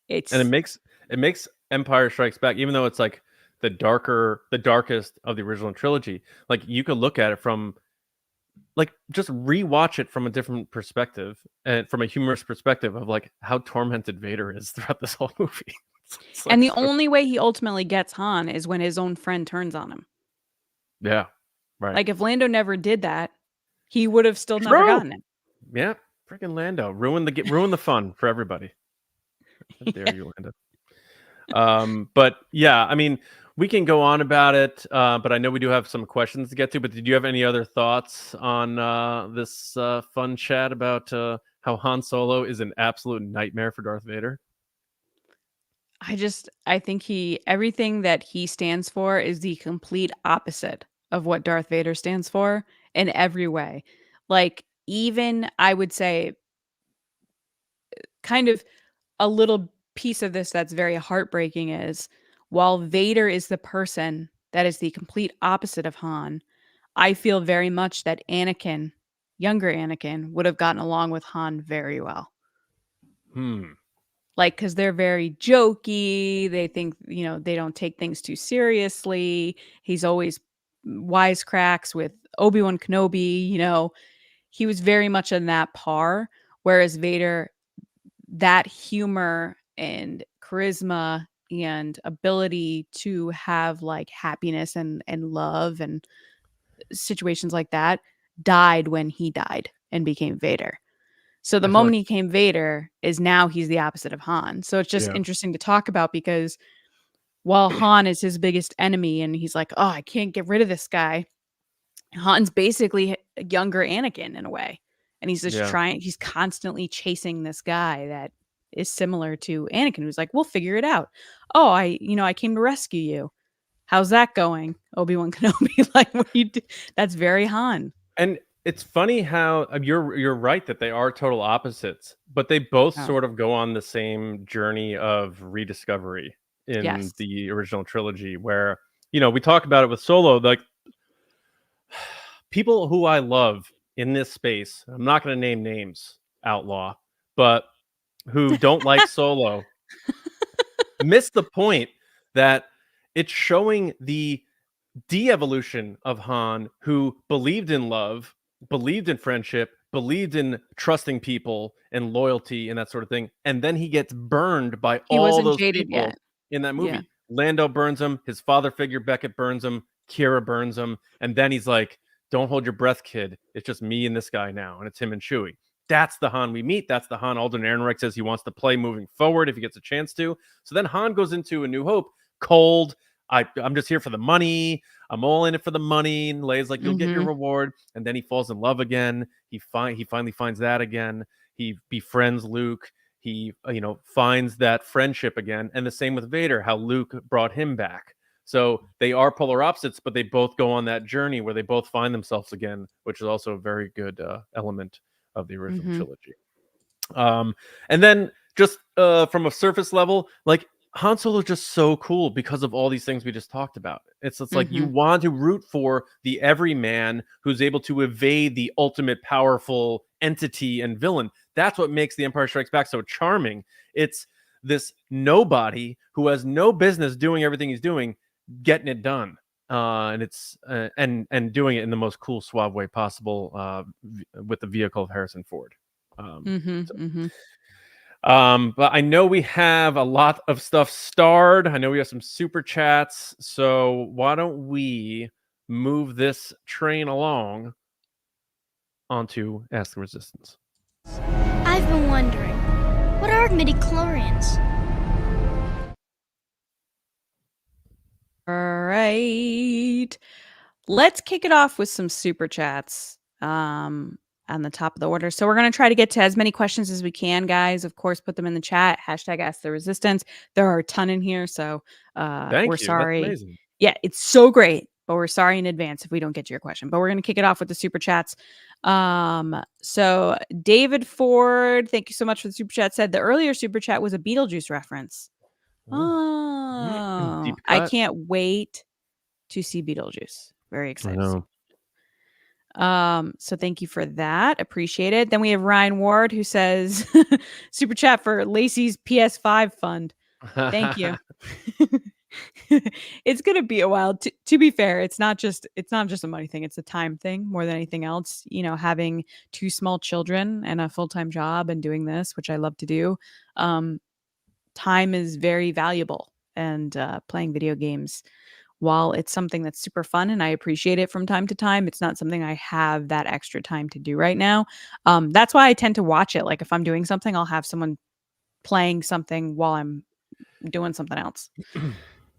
Speaker 2: It's
Speaker 1: And it makes Empire Strikes Back, even though it's like the darkest of the original trilogy, like you could look at it from like just rewatch it from a different perspective and from a humorous perspective of like how tormented Vader is throughout this whole movie. It's like
Speaker 2: and the only way he ultimately gets Han is when his own friend turns on him.
Speaker 1: Yeah. Right.
Speaker 2: Like if Lando never did that, he would have still never gotten it.
Speaker 1: Yeah. Freaking Lando. Ruin the fun for everybody. How dare you, Lando? But yeah, I mean, we can go on about it, but I know we do have some questions to get to. But did you have any other thoughts on this fun chat about how Han Solo is an absolute nightmare for Darth Vader?
Speaker 2: I think everything that he stands for is the complete opposite of what Darth Vader stands for in every way. Like, even I would say kind of a little piece of this that's very heartbreaking is while Vader is the person that is the complete opposite of Han, I feel very much that younger Anakin, would have gotten along with Han very well. Like, because they're very jokey. They think, they don't take things too seriously. He's always wisecracks with Obi-Wan Kenobi. He was very much in that par. Whereas Vader, that humor and charisma and ability to have like happiness and love and situations like that died when he died and became Vader. So the moment he became Vader is now he's the opposite of Han. So it's just interesting to talk about because while Han is his biggest enemy and he's like, oh, I can't get rid of this guy, Han's basically a younger Anakin in a way. And he's just he's constantly chasing this guy that is similar to Anakin, who's like, we'll figure it out. Oh, I came to rescue you. How's that going? Obi-Wan Kenobi, like what you do? That's very Han.
Speaker 1: And it's funny how you're right that they are total opposites, but they both sort of go on the same journey of rediscovery in the original trilogy where, we talk about it with Solo, like people who I love in this space, I'm not going to name names, Outlaw, but who don't like Solo miss the point that it's showing the de-evolution of Han, who believed in love, believed in friendship, believed in trusting people and loyalty and that sort of thing. And then he gets burned by all those people in that movie. Yeah. Lando burns him. His father figure, Beckett, burns him. Kira burns him. And then he's like, don't hold your breath, kid. It's just me and this guy now. And it's him and Chewie. That's the Han we meet. That's the Han Alden Ehrenreich says he wants to play moving forward if he gets a chance to. So then Han goes into A New Hope cold. I'm just here for the money. I'm all in it for the money. And Leia's like, you'll get your reward. And then he falls in love again. He finally finds that again. He befriends Luke. he finds that friendship again. And the same with Vader, how Luke brought him back. So they are polar opposites, but they both go on that journey where they both find themselves again, which is also a very good element of the original trilogy. And then just from a surface level, like Han Solo is just so cool because of all these things we just talked about. It's like you want to root for the everyman who's able to evade the ultimate powerful entity and villain. That's what makes The Empire Strikes Back so charming. It's this nobody who has no business doing everything he's doing, getting it done. And it's and doing it in the most cool, suave way possible with the vehicle of Harrison Ford. But I know we have a lot of stuff starred. I know we have some super chats. So why don't we move this train along onto Ask the Resistance?
Speaker 5: I've been wondering, what are midichlorians?
Speaker 2: All right. Let's kick it off with some super chats on the top of the order. So we're going to try to get to as many questions as we can, guys. Of course, put them in the chat. # Ask the Resistance. There are a ton in here, so we're sorry.
Speaker 1: That's amazing.
Speaker 2: Yeah, it's so great, but we're sorry in advance if we don't get to your question. But we're going to kick it off with the super chats. So David Ford, thank you so much for the super chat, said the earlier super chat was a Beetlejuice reference. Oh,
Speaker 1: Deep
Speaker 2: I
Speaker 1: cut.
Speaker 2: can't wait to see Beetlejuice. Very
Speaker 1: I
Speaker 2: excited.
Speaker 1: know.
Speaker 2: So thank you for that. Appreciate it. Then we have Ryan Ward who says super chat for Lacey's PS5 fund. Thank you. It's gonna be a while. To be fair, it's not just a money thing, it's a time thing more than anything else. Having 2 small children and a full-time job and doing this, which I love to do, time is very valuable. And playing video games, while it's something that's super fun and I appreciate it from time to time, it's not something I have that extra time to do right now. That's why I tend to watch it. Like if I'm doing something, I'll have someone playing something while I'm doing something else.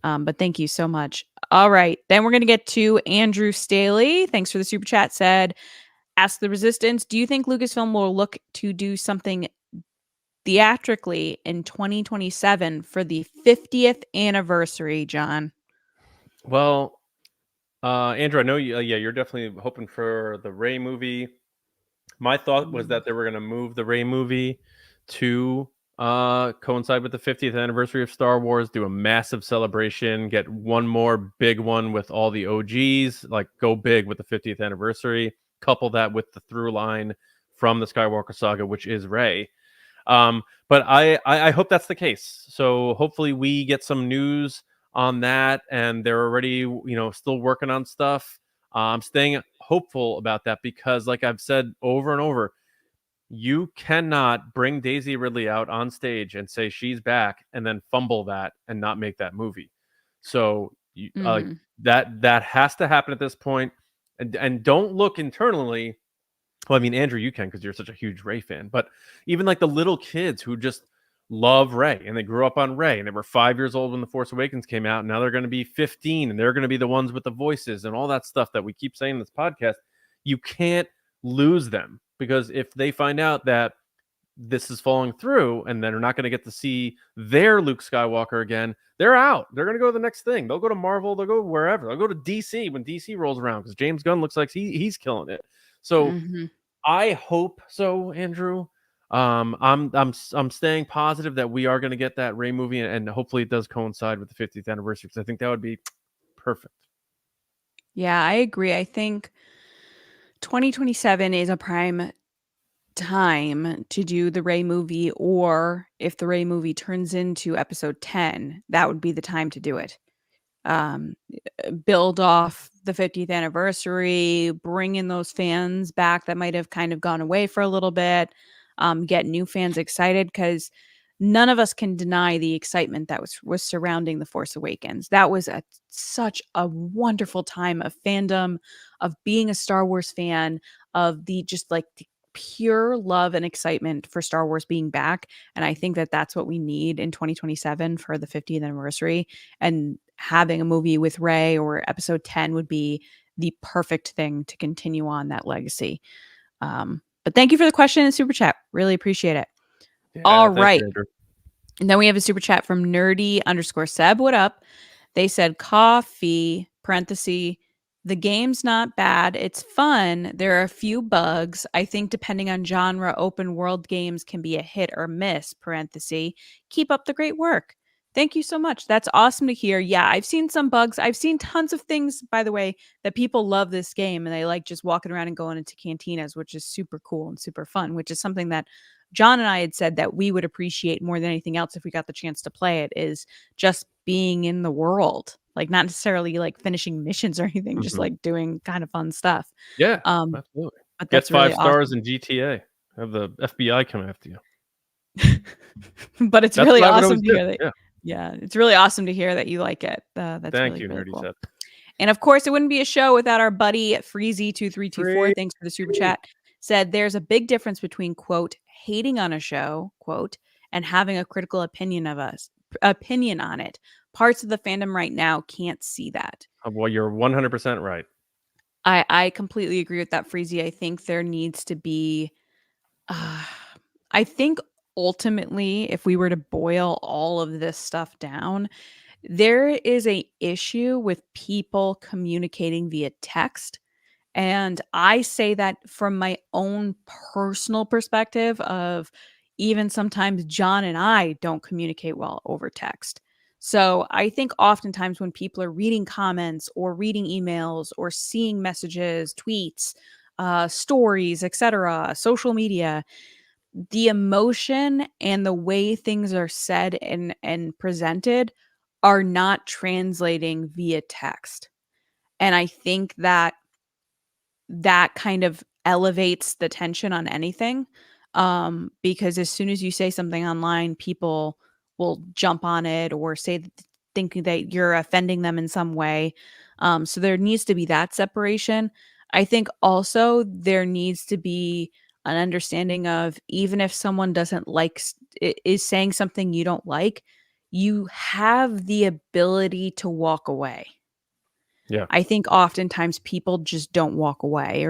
Speaker 2: But thank you so much. All right. Then we're going to get to Andrew Staley. Thanks for the super chat. Said, Ask the Resistance. Do you think Lucasfilm will look to do something theatrically in 2027 for the 50th anniversary, John?
Speaker 1: Well, Andrew, I know you're definitely hoping for the Rey movie. My thought was that they were going to move the Rey movie to coincide with the 50th anniversary of Star Wars, do a massive celebration, get one more big one with all the OGs, like go big with the 50th anniversary, couple that with the through line from the Skywalker saga, which is Rey. But I hope that's the case. So hopefully we get some news on that, and they're already still working on stuff. I'm staying hopeful about that because, like I've said over and over, you cannot bring Daisy Ridley out on stage and say she's back and then fumble that and not make that movie. So that has to happen at this point. And don't look internally. Well, I mean, Andrew, you can because you're such a huge Rey fan. But even like the little kids who just love Rey and they grew up on Rey and they were 5 years old when The Force Awakens came out. And now they're going to be 15 and they're going to be the ones with the voices and all that stuff that we keep saying in this podcast. You can't lose them, because if they find out that this is falling through and they're not going to get to see their Luke Skywalker again, they're out. They're going to go to the next thing. They'll go to Marvel. They'll go wherever. They'll go to DC when DC rolls around, because James Gunn looks like he's killing it. So I hope so, Andrew. I'm staying positive that we are going to get that Rey movie, and hopefully it does coincide with the 50th anniversary, because I think that would be perfect.
Speaker 2: Yeah, I agree. I think 2027 is a prime time to do the Rey movie, or if the Rey movie turns into episode 10, that would be the time to do it. Build off the 50th anniversary, bring in those fans back that might have kind of gone away for a little bit, get new fans excited, because none of us can deny the excitement that was surrounding The Force Awakens. That was such a wonderful time of fandom, of being a Star Wars fan, of the pure love and excitement for Star Wars being back. And I think that that's what we need in 2027 for the 50th anniversary. And having a movie with Rey or episode 10 would be the perfect thing to continue on that legacy. But thank you for the question and super chat. Really appreciate it.
Speaker 1: Yeah,
Speaker 2: All
Speaker 1: thank
Speaker 2: right.
Speaker 1: you, Andrew.
Speaker 2: And then we have a super chat from nerdy_Seb. What up? They said coffee, parenthesis, the game's not bad. It's fun. There are a few bugs. I think depending on genre, open world games can be a hit or miss, parenthesis. Keep up the great work. Thank you so much. That's awesome to hear. Yeah, I've seen some bugs. I've seen tons of things, by the way, that people love this game and they like just walking around and going into cantinas, which is super cool and super fun, which is something that John and I had said that we would appreciate more than anything else if we got the chance to play it, is just being in the world, like not necessarily like finishing missions or anything, just like doing kind of fun stuff.
Speaker 1: Yeah,
Speaker 2: Um,
Speaker 1: absolutely.
Speaker 2: but
Speaker 1: Gets
Speaker 2: that's really
Speaker 1: 5 stars
Speaker 2: awesome.
Speaker 1: in GTA. Have the FBI come after you.
Speaker 2: But it's
Speaker 1: That's
Speaker 2: really
Speaker 1: what I would
Speaker 2: awesome
Speaker 1: always
Speaker 2: to
Speaker 1: do.
Speaker 2: hear that.
Speaker 1: Yeah.
Speaker 2: Yeah, it's really awesome to hear that you like it. That's
Speaker 1: Thank
Speaker 2: really,
Speaker 1: you,
Speaker 2: really
Speaker 1: Nerdy
Speaker 2: cool.
Speaker 1: Seth.
Speaker 2: And of course, it wouldn't be a show without our buddy Freezy2324. Thanks for the super chat. Said there's a big difference between, quote, hating on a show, quote, and having a critical opinion on it. Parts of the fandom right now can't see that.
Speaker 1: Well, you're 100% right.
Speaker 2: I completely agree with that, Freezy. I think there needs to be, I think ultimately, if we were to boil all of this stuff down, there is a issue with people communicating via text. And I say that from my own personal perspective of even sometimes John and I don't communicate well over text. So I think oftentimes when people are reading comments or reading emails or seeing messages, tweets, stories, etc., social media, the emotion and the way things are said and presented are not translating via text. And I think that kind of elevates the tension on anything, because as soon as you say something online, people will jump on it or thinking that you're offending them in some way. So there needs to be that separation. I think also there needs to be an understanding of, even if someone doesn't is saying something you don't like, you have the ability to walk away.
Speaker 1: Yeah.
Speaker 2: I think oftentimes people just don't walk away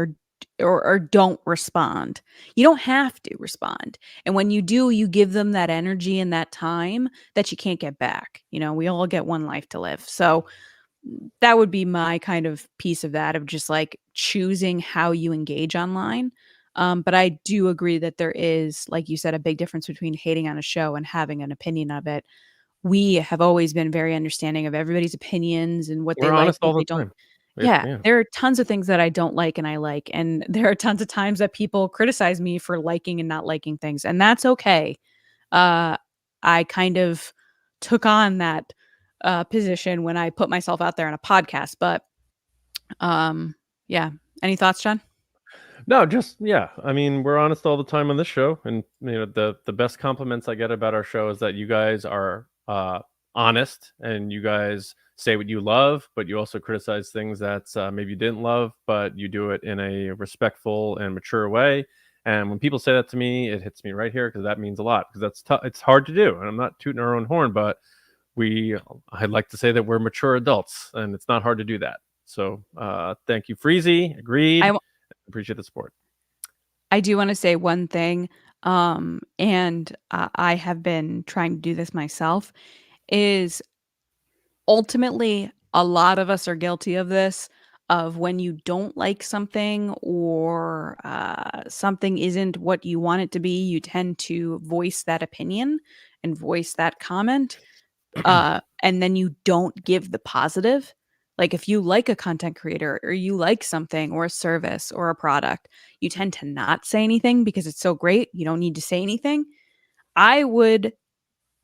Speaker 2: or don't respond. You don't have to respond. And when you do, you give them that energy and that time that you can't get back. You know, we all get one life to live. So that would be my kind of piece of that, of just like choosing how you engage online. But I do agree that there is, like you said, a big difference between hating on a show and having an opinion of it. We have always been very understanding of everybody's opinions and what they
Speaker 1: We're
Speaker 2: like,
Speaker 1: honest
Speaker 2: what
Speaker 1: all the
Speaker 2: they don't.
Speaker 1: time.
Speaker 2: Yeah,
Speaker 1: Yeah.
Speaker 2: there are tons of things that I don't like and I like, and there are tons of times that people criticize me for liking and not liking things, and that's okay. I kind of took on that position when I put myself out there on a podcast, but yeah. Any thoughts, John?
Speaker 1: No, just yeah. I mean, we're honest all the time on this show, and the best compliments I get about our show is that you guys are honest and you guys say what you love, but you also criticize things that maybe you didn't love, but you do it in a respectful and mature way. And when people say that to me, it hits me right here, because that means a lot, because that's tough. It's hard to do, and I'm not tooting our own horn, but I'd like to say that we're mature adults, and it's not hard to do that. So thank you, Freezy. Agreed. Appreciate the support.
Speaker 2: I do want to say one thing, and I have been trying to do this myself, is ultimately a lot of us are guilty of this, of when you don't like something or something isn't what you want it to be, you tend to voice that opinion and voice that comment, and then you don't give the positive. Like if you like a content creator or you like something or a service or a product, you tend to not say anything because it's so great. You don't need to say anything. I would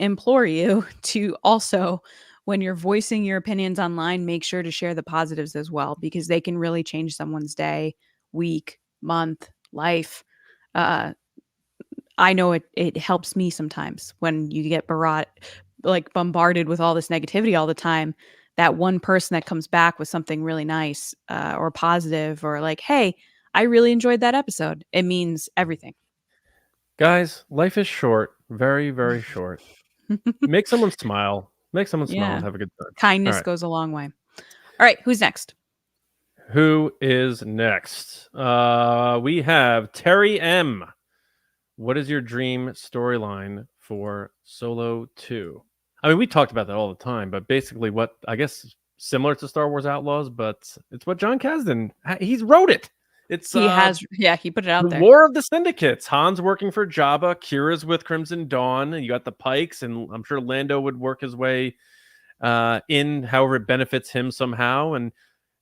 Speaker 2: implore you to also, when you're voicing your opinions online, make sure to share the positives as well, because they can really change someone's day, week, month, life. Uh, I know it helps me sometimes when you get bombarded with all this negativity all the time. That one person that comes back with something really nice or positive, or like, hey, I really enjoyed that episode, it means everything.
Speaker 1: Guys, life is short, very, very short. Make someone smile. Make someone smile
Speaker 2: Yeah.
Speaker 1: and have a good time.
Speaker 2: Kindness
Speaker 1: All right.
Speaker 2: goes a long way. All right, who's next?
Speaker 1: Who is next? We have Terry M. what is your dream storyline for Solo 2? I mean, we talked about that all the time, but basically what, I guess, similar to Star Wars Outlaws, but it's what John Kasdan, he's wrote it. It's
Speaker 2: He put it out
Speaker 1: the
Speaker 2: there.
Speaker 1: War of the Syndicates. Han's working for Jabba, Kira's with Crimson Dawn, and you got the Pikes, and I'm sure Lando would work his way in however it benefits him somehow, and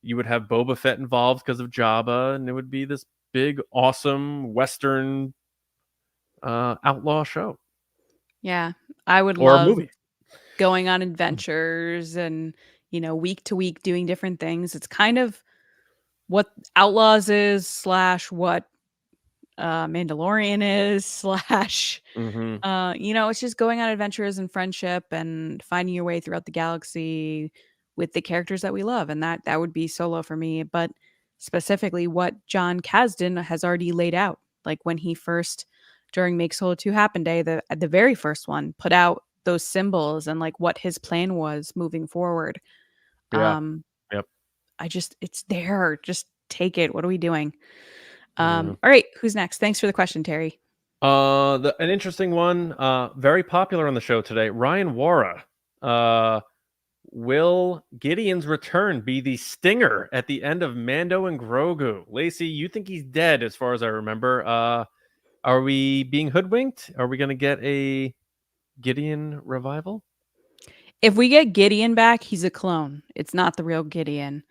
Speaker 1: you would have Boba Fett involved because of Jabba, and it would be this big, awesome Western outlaw show.
Speaker 2: Yeah, I would
Speaker 1: or
Speaker 2: love
Speaker 1: a movie.
Speaker 2: going on adventures and, week to week doing different things. It's kind of what Outlaws is / what Mandalorian is / it's just going on adventures and friendship and finding your way throughout the galaxy with the characters that we love, and that would be Solo for me. But specifically what John Kasdan has already laid out, like when he first, during Make Solo 2 Happen Day, the very first one, put out those symbols and like what his plan was moving forward.
Speaker 1: Yep.
Speaker 2: It's there. Just take it. What are we doing? All right, who's next? Thanks for the question, Terry.
Speaker 1: An interesting one, very popular on the show today. Ryan Wara. Will Gideon's return be the stinger at the end of Mando and Grogu? Lacey, you think he's dead, as far as I remember. Are we being hoodwinked? Are we going to get a Gideon revival?
Speaker 2: If we get Gideon back, he's a clone. It's not the real Gideon.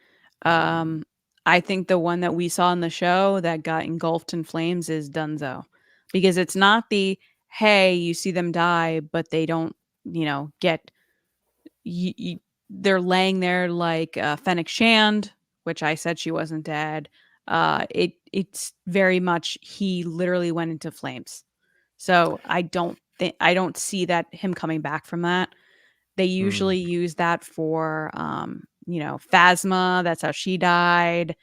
Speaker 2: I think the one that we saw in the show that got engulfed in flames is Dunzo, because it's not the, hey, you see them die, but they don't, get, they're laying there like Fennec Shand, which I said she wasn't dead. It's very much, he literally went into flames. So I don't see that him coming back from that. They usually use that for, Phasma. That's how she died.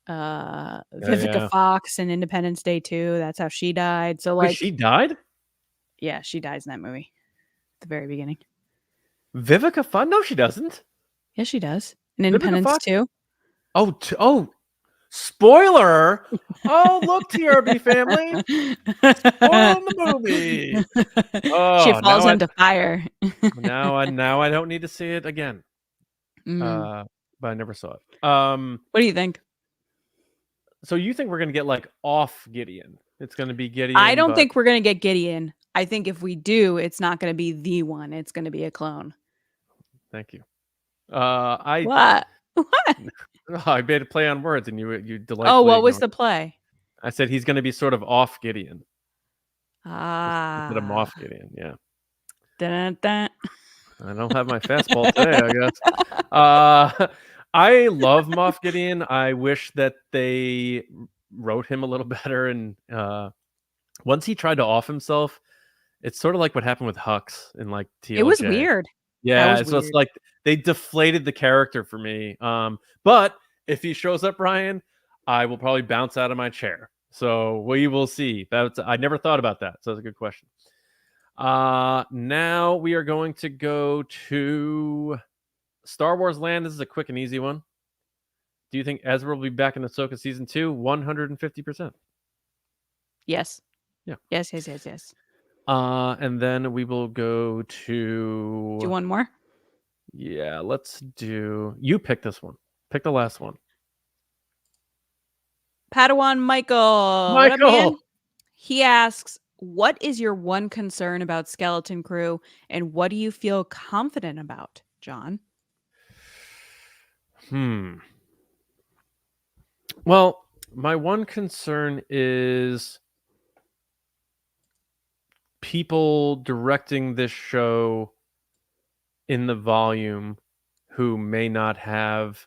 Speaker 2: Vivica Fox in Independence Day 2. That's how she died. So,
Speaker 1: Wait, she died?
Speaker 2: Yeah, she dies in that movie at the very beginning.
Speaker 1: Vivica Fox? No, she doesn't.
Speaker 2: Yes, she does. In Independence 2.
Speaker 1: Oh, spoiler! Oh, look, TRB family. Spoiling the movie.
Speaker 2: She falls into fire.
Speaker 1: now I don't need to see it again. But I never saw it.
Speaker 2: What do you think?
Speaker 1: So you think we're going to get like off Gideon? It's going to be Gideon.
Speaker 2: I don't think we're going to get Gideon. I think if we do, it's not going to be the one. It's going to be a clone.
Speaker 1: Thank you.
Speaker 2: What?
Speaker 1: I made a play on words, and you delightfully.
Speaker 2: Oh, what was the play?
Speaker 1: I said he's going to be sort of off Gideon.
Speaker 2: Instead
Speaker 1: of off Gideon, yeah.
Speaker 2: Dun-dun-dun.
Speaker 1: I don't have my fastball today, I guess. I love Moff Gideon. I wish that they wrote him a little better. And once he tried to off himself, it's sort of like what happened with Hux in like TLJ.
Speaker 2: It was weird.
Speaker 1: Yeah, so it's like they deflated the character for me. But if he shows up, Ryan, I will probably bounce out of my chair. So we will see. I never thought about that. So that's a good question. Now we are going to go to Star Wars Land. This is a quick and easy one. Do you think Ezra will be back in Ahsoka season 2? 150%.
Speaker 2: Yes.
Speaker 1: Yeah.
Speaker 2: Yes.
Speaker 1: And then we will go to...
Speaker 2: Do one more?
Speaker 1: Yeah, let's do... You pick this one. Pick the last one.
Speaker 2: Padawan Michael. What up, man? He asks, what is your one concern about Skeleton Crew, and what do you feel confident about, John?
Speaker 1: Well, my one concern is people directing this show in the volume who may not have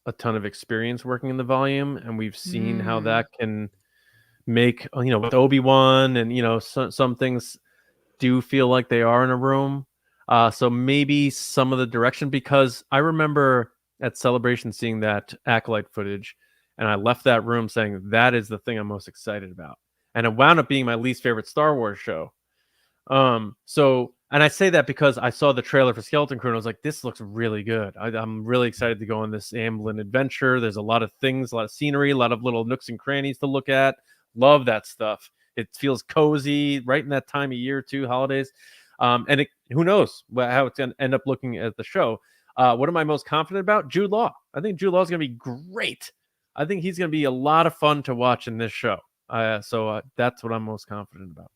Speaker 1: a ton of experience working in the volume, and we've seen how that can make, with Obi-Wan, and some things do feel like they are in a room. So maybe some of the direction, because I remember at Celebration seeing that Acolyte footage, and I left that room saying that is the thing I'm most excited about, and it wound up being my least favorite Star Wars show. And I say that because I saw the trailer for Skeleton Crew and I was like, this looks really good. I'm really excited to go on this Amblin adventure. There's a lot of things, a lot of scenery, a lot of little nooks and crannies to look at. Love that stuff. It feels cozy right in that time of year too, holidays. And who knows how it's going to end up looking at the show. What am I most confident about? Jude Law. I think Jude Law is going to be great. I think he's going to be a lot of fun to watch in this show. So that's what I'm most confident about.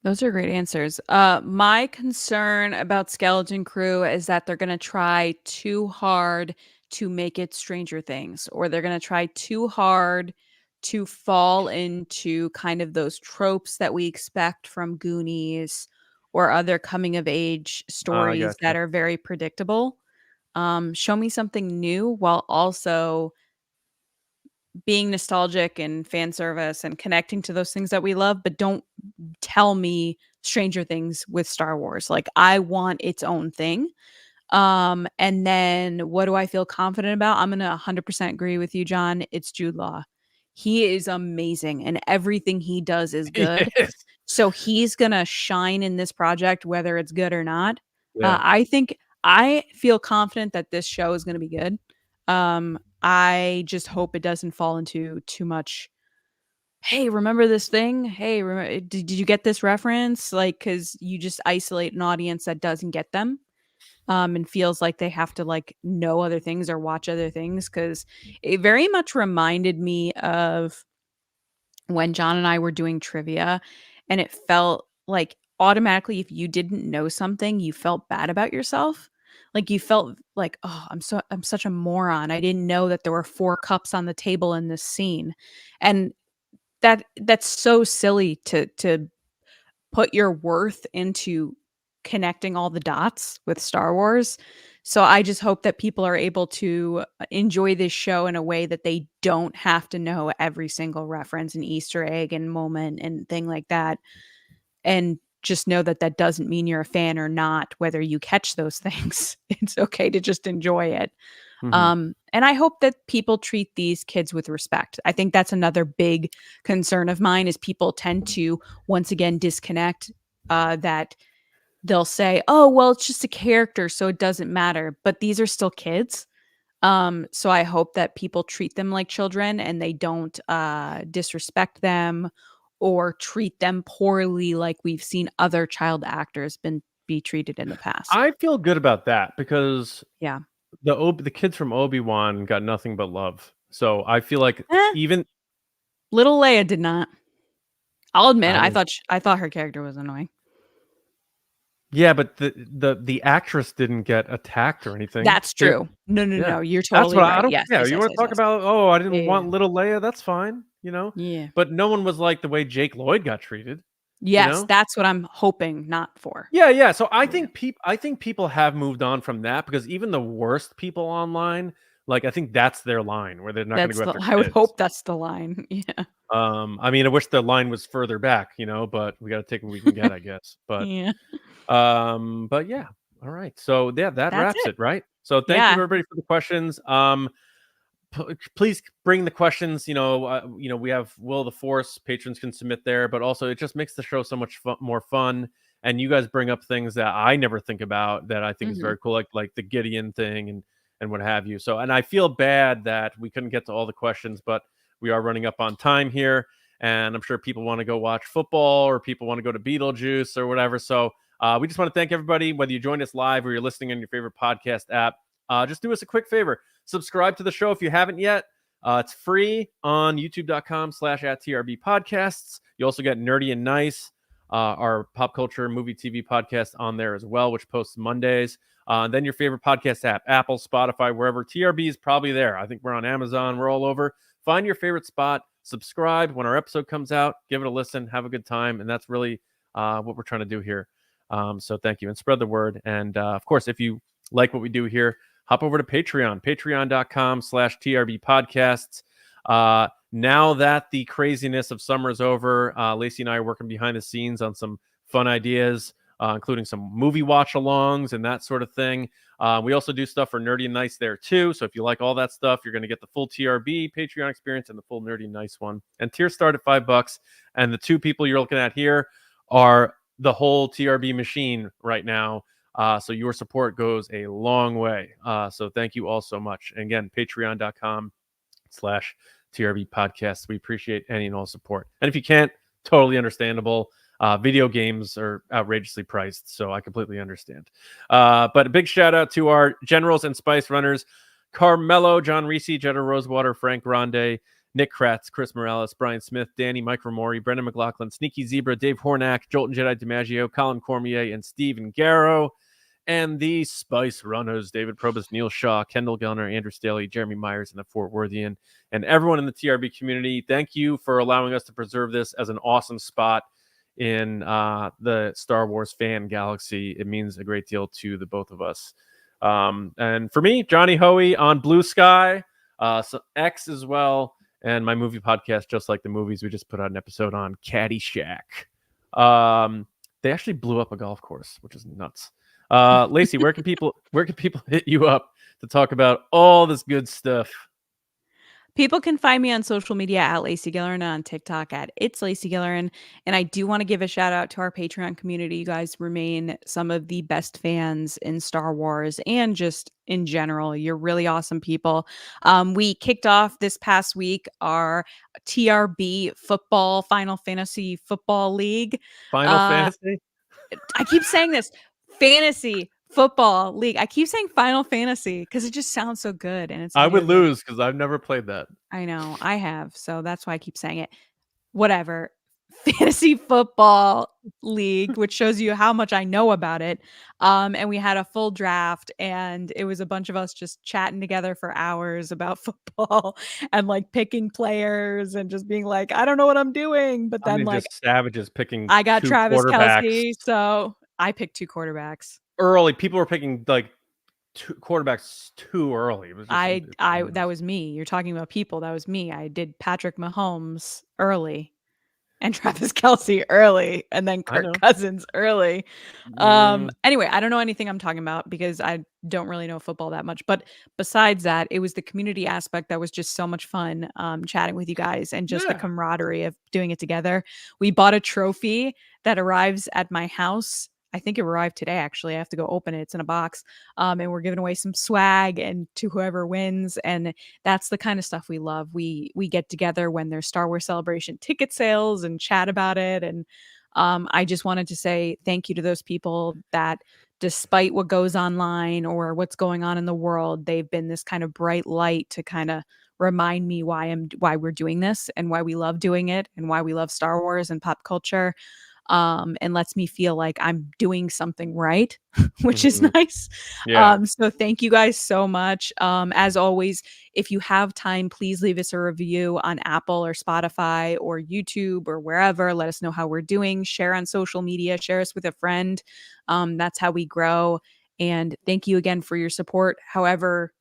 Speaker 2: Those are great answers. My concern about Skeleton Crew is that they're going to try too hard to make it Stranger Things, or they're going to try too hard to fall into kind of those tropes that we expect from Goonies or other coming of age
Speaker 1: I
Speaker 2: stories that
Speaker 1: gotcha.
Speaker 2: are very predictable. Show me something new while also being nostalgic and fan service and connecting to those things that we love, but don't tell me Stranger Things with Star Wars. Like, I want its own thing. And then what do I feel confident about? I'm going to 100% agree with you, John. It's Jude Law. He is amazing and everything he does is good.
Speaker 1: Yes.
Speaker 2: So he's going to shine in this project, whether it's good or not.
Speaker 1: Yeah.
Speaker 2: I feel confident that this show is going to be good. I just hope it doesn't fall into too much. Hey, remember this thing? Hey, did you get this reference? Like, because you just isolate an audience that doesn't get them, and feels like they have to like know other things or watch other things. Because it very much reminded me of when John and I were doing trivia, and it felt like automatically if you didn't know something, you felt bad about yourself. Like you felt like, oh, I'm such a moron. I didn't know that there were 4 cups on the table in this scene. And that's so silly to put your worth into connecting all the dots with Star Wars. So I just hope that people are able to enjoy this show in a way that they don't have to know every single reference and Easter egg and moment and thing like that. And just know that that doesn't mean you're a fan or not, whether you catch those things. It's okay to just enjoy it. And I hope that people treat these kids with respect. I think that's another big concern of mine is people tend to once again disconnect that they'll say, oh, well, it's just a character, so it doesn't matter. But these are still kids. So I hope that people treat them like children and they don't disrespect them or treat them poorly like we've seen other child actors be treated in the past.
Speaker 1: I feel good about that because
Speaker 2: Yeah.
Speaker 1: the kids from Obi-Wan got nothing but love. So I feel like
Speaker 2: Eh,
Speaker 1: even
Speaker 2: little Leia did not. I'll admit,
Speaker 1: I
Speaker 2: I
Speaker 1: don't.
Speaker 2: thought her character was annoying.
Speaker 1: Yeah, but the actress didn't get attacked or anything.
Speaker 2: That's true. No, no,
Speaker 1: Yeah.
Speaker 2: no. You're
Speaker 1: That's
Speaker 2: totally
Speaker 1: what I
Speaker 2: right.
Speaker 1: don't.
Speaker 2: Yes,
Speaker 1: Yeah,
Speaker 2: yes,
Speaker 1: you
Speaker 2: yes,
Speaker 1: want to
Speaker 2: yes,
Speaker 1: talk
Speaker 2: yes.
Speaker 1: about? Oh, I
Speaker 2: Yeah,
Speaker 1: didn't
Speaker 2: yeah,
Speaker 1: want little Leia. That's fine.
Speaker 2: yeah.
Speaker 1: But no one was like the way Jake Lloyd got treated.
Speaker 2: Yes, that's what I'm hoping not for.
Speaker 1: Yeah, yeah. So I
Speaker 2: Yeah.
Speaker 1: think people have moved on from that because even the worst people online, like I think that's their line where they're not going to go after
Speaker 2: I would
Speaker 1: kids.
Speaker 2: hope that's the line. Yeah.
Speaker 1: I mean, I wish the line was further back, but we got to take what we can get, I guess.
Speaker 2: Yeah.
Speaker 1: But yeah. All right. So yeah, that
Speaker 2: That's
Speaker 1: wraps
Speaker 2: it.
Speaker 1: it, right? So thank you
Speaker 2: Yeah.
Speaker 1: everybody for the questions. Please bring the questions. We have Will of the Force. Patrons can submit there, but also it just makes the show so much more fun. And you guys bring up things that I never think about that I think is
Speaker 2: Mhm.
Speaker 1: very cool, like the Gideon thing and what have you. So, and I feel bad that we couldn't get to all the questions, but we are running up on time here, and I'm sure people want to go watch football or people want to go to Beetlejuice or whatever. So, we just want to thank everybody, whether you joined us live or you're listening on your favorite podcast app. Just do us a quick favor. Subscribe to the show if you haven't yet. It's free on youtube.com/@TRB podcasts. You also get Nerdy and Nice, our pop culture movie TV podcast on there as well, which posts Mondays. And then your favorite podcast app, Apple, Spotify, wherever. TRB is probably there. I think we're on Amazon. We're all over. Find your favorite spot. Subscribe when our episode comes out. Give it a listen. Have a good time. And that's really what we're trying to do here. So thank you. And spread the word. And of course, if you like what we do here, hop over to patreon.com/TRB podcasts. Now that the craziness of summer is over, Lacey and I are working behind the scenes on some fun ideas, including some movie watch alongs and that sort of thing. We also do stuff for Nerdy and Nice there too. So if you like all that stuff, you're going to get the full TRB Patreon experience and the full Nerdy and Nice one. And tiers start at $5. And the 2 people you're looking at here are the whole TRB machine right now. So your support goes a long way. So thank you all so much. And again, patreon.com/TRB TRB podcast. We appreciate any and all support. And if you can't, totally understandable. Video games are outrageously priced, so I completely understand. But a big shout out to our generals and spice runners, Carmelo, John Reese, Jetta Rosewater, Frank Grande, Nick Kratz, Chris Morales, Brian Smith, Danny, Mike Ramori, Brendan McLaughlin, Sneaky Zebra, Dave Hornack, Jolton Jedi DiMaggio, Colin Cormier, and Steven Garrow. And the Spice Runners, David Probus, Neil Shaw, Kendall Gellner, Andrew Staley, Jeremy Myers, and the Fort Worthian, and everyone in the TRB community. Thank you for allowing us to preserve this as an awesome spot in the Star Wars fan galaxy. It means a great deal to the both of us. And for me, Johnny Hoey on Blue Sky, so X as well, and my movie podcast, Just Like the Movies. We just put out an episode on Caddyshack. They actually blew up a golf course, which is nuts. Lacey, where can people hit you up to talk about all this good stuff?
Speaker 2: People can find me on social media at Lacey Gillerin and on TikTok at It's Lacey Gillerin. And I do want to give a shout out to our Patreon community. You guys remain some of the best fans in Star Wars and just in general. You're really awesome people. We kicked off this past week our TRB football, Final Fantasy Football League.
Speaker 1: Final Fantasy?
Speaker 2: I keep saying this. Fantasy Football League. I keep saying Final Fantasy because it just sounds so good. And it's
Speaker 1: I would lose because I've never played that.
Speaker 2: I know I have, so that's why I keep saying it. Whatever. Fantasy Football League, which shows you how much I know about it. And we had a full draft, and it was a bunch of us just chatting together for hours about football and like picking players and just being like, I don't know what I'm doing. But then like
Speaker 1: just savages picking.
Speaker 2: I got Travis
Speaker 1: quarterbacks.
Speaker 2: Kelce, so I picked 2 quarterbacks.
Speaker 1: Early, people were picking like 2 quarterbacks too early. It was just,
Speaker 2: that was me. You're talking about people. That was me. I did Patrick Mahomes early and Travis Kelce early and then Kirk Cousins early. Anyway, I don't know anything I'm talking about because I don't really know football that much. But besides that, it was the community aspect that was just so much fun chatting with you guys and just the camaraderie of doing it together. We bought a trophy that arrives at my house. I think it arrived today, actually. I have to go open it. It's in a box. And we're giving away some swag and to whoever wins. And that's the kind of stuff we love. We get together when there's Star Wars Celebration ticket sales and chat about it. And I just wanted to say thank you to those people that despite what goes online or what's going on in the world, they've been this kind of bright light to kind of remind me why we're doing this and why we love doing it and why we love Star Wars and pop culture. And lets me feel like I'm doing something right, which is nice. So thank you guys so much. As always, if you have time, please leave us a review on Apple or Spotify or YouTube or wherever. Let us know how we're doing. Share on social media. Share us with a friend. That's how we grow. And thank you again for your support. However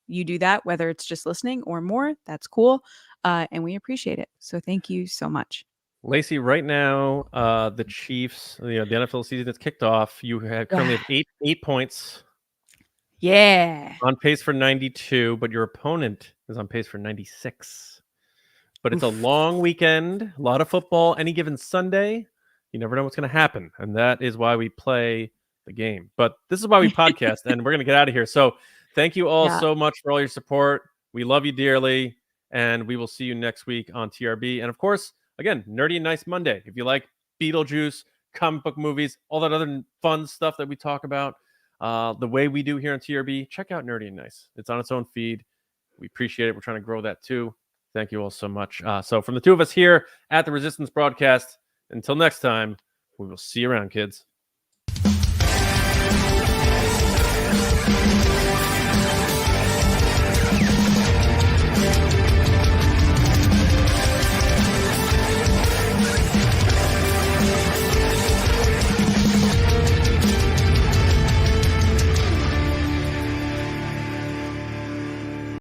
Speaker 2: you do that, whether it's just listening or more, that's cool. And we appreciate it. So thank you so much.
Speaker 1: Lacey, right now, the Chiefs, the NFL season has kicked off. You currently have 8 points.
Speaker 2: Yeah.
Speaker 1: On pace for 92, but your opponent is on pace for 96. But it's a long weekend, a lot of football, any given Sunday. You never know what's going to happen. And that is why we play the game. But this is why we podcast, and we're going to get out of here. So thank you all so much for all your support. We love you dearly, and we will see you next week on TRB. And of course, again, Nerdy and Nice Monday. If you like Beetlejuice, comic book movies, all that other fun stuff that we talk about, the way we do here on TRB, check out Nerdy and Nice. It's on its own feed. We appreciate it. We're trying to grow that too. Thank you all so much. So from the two of us here at the Resistance Broadcast, until next time, we will see you around, kids.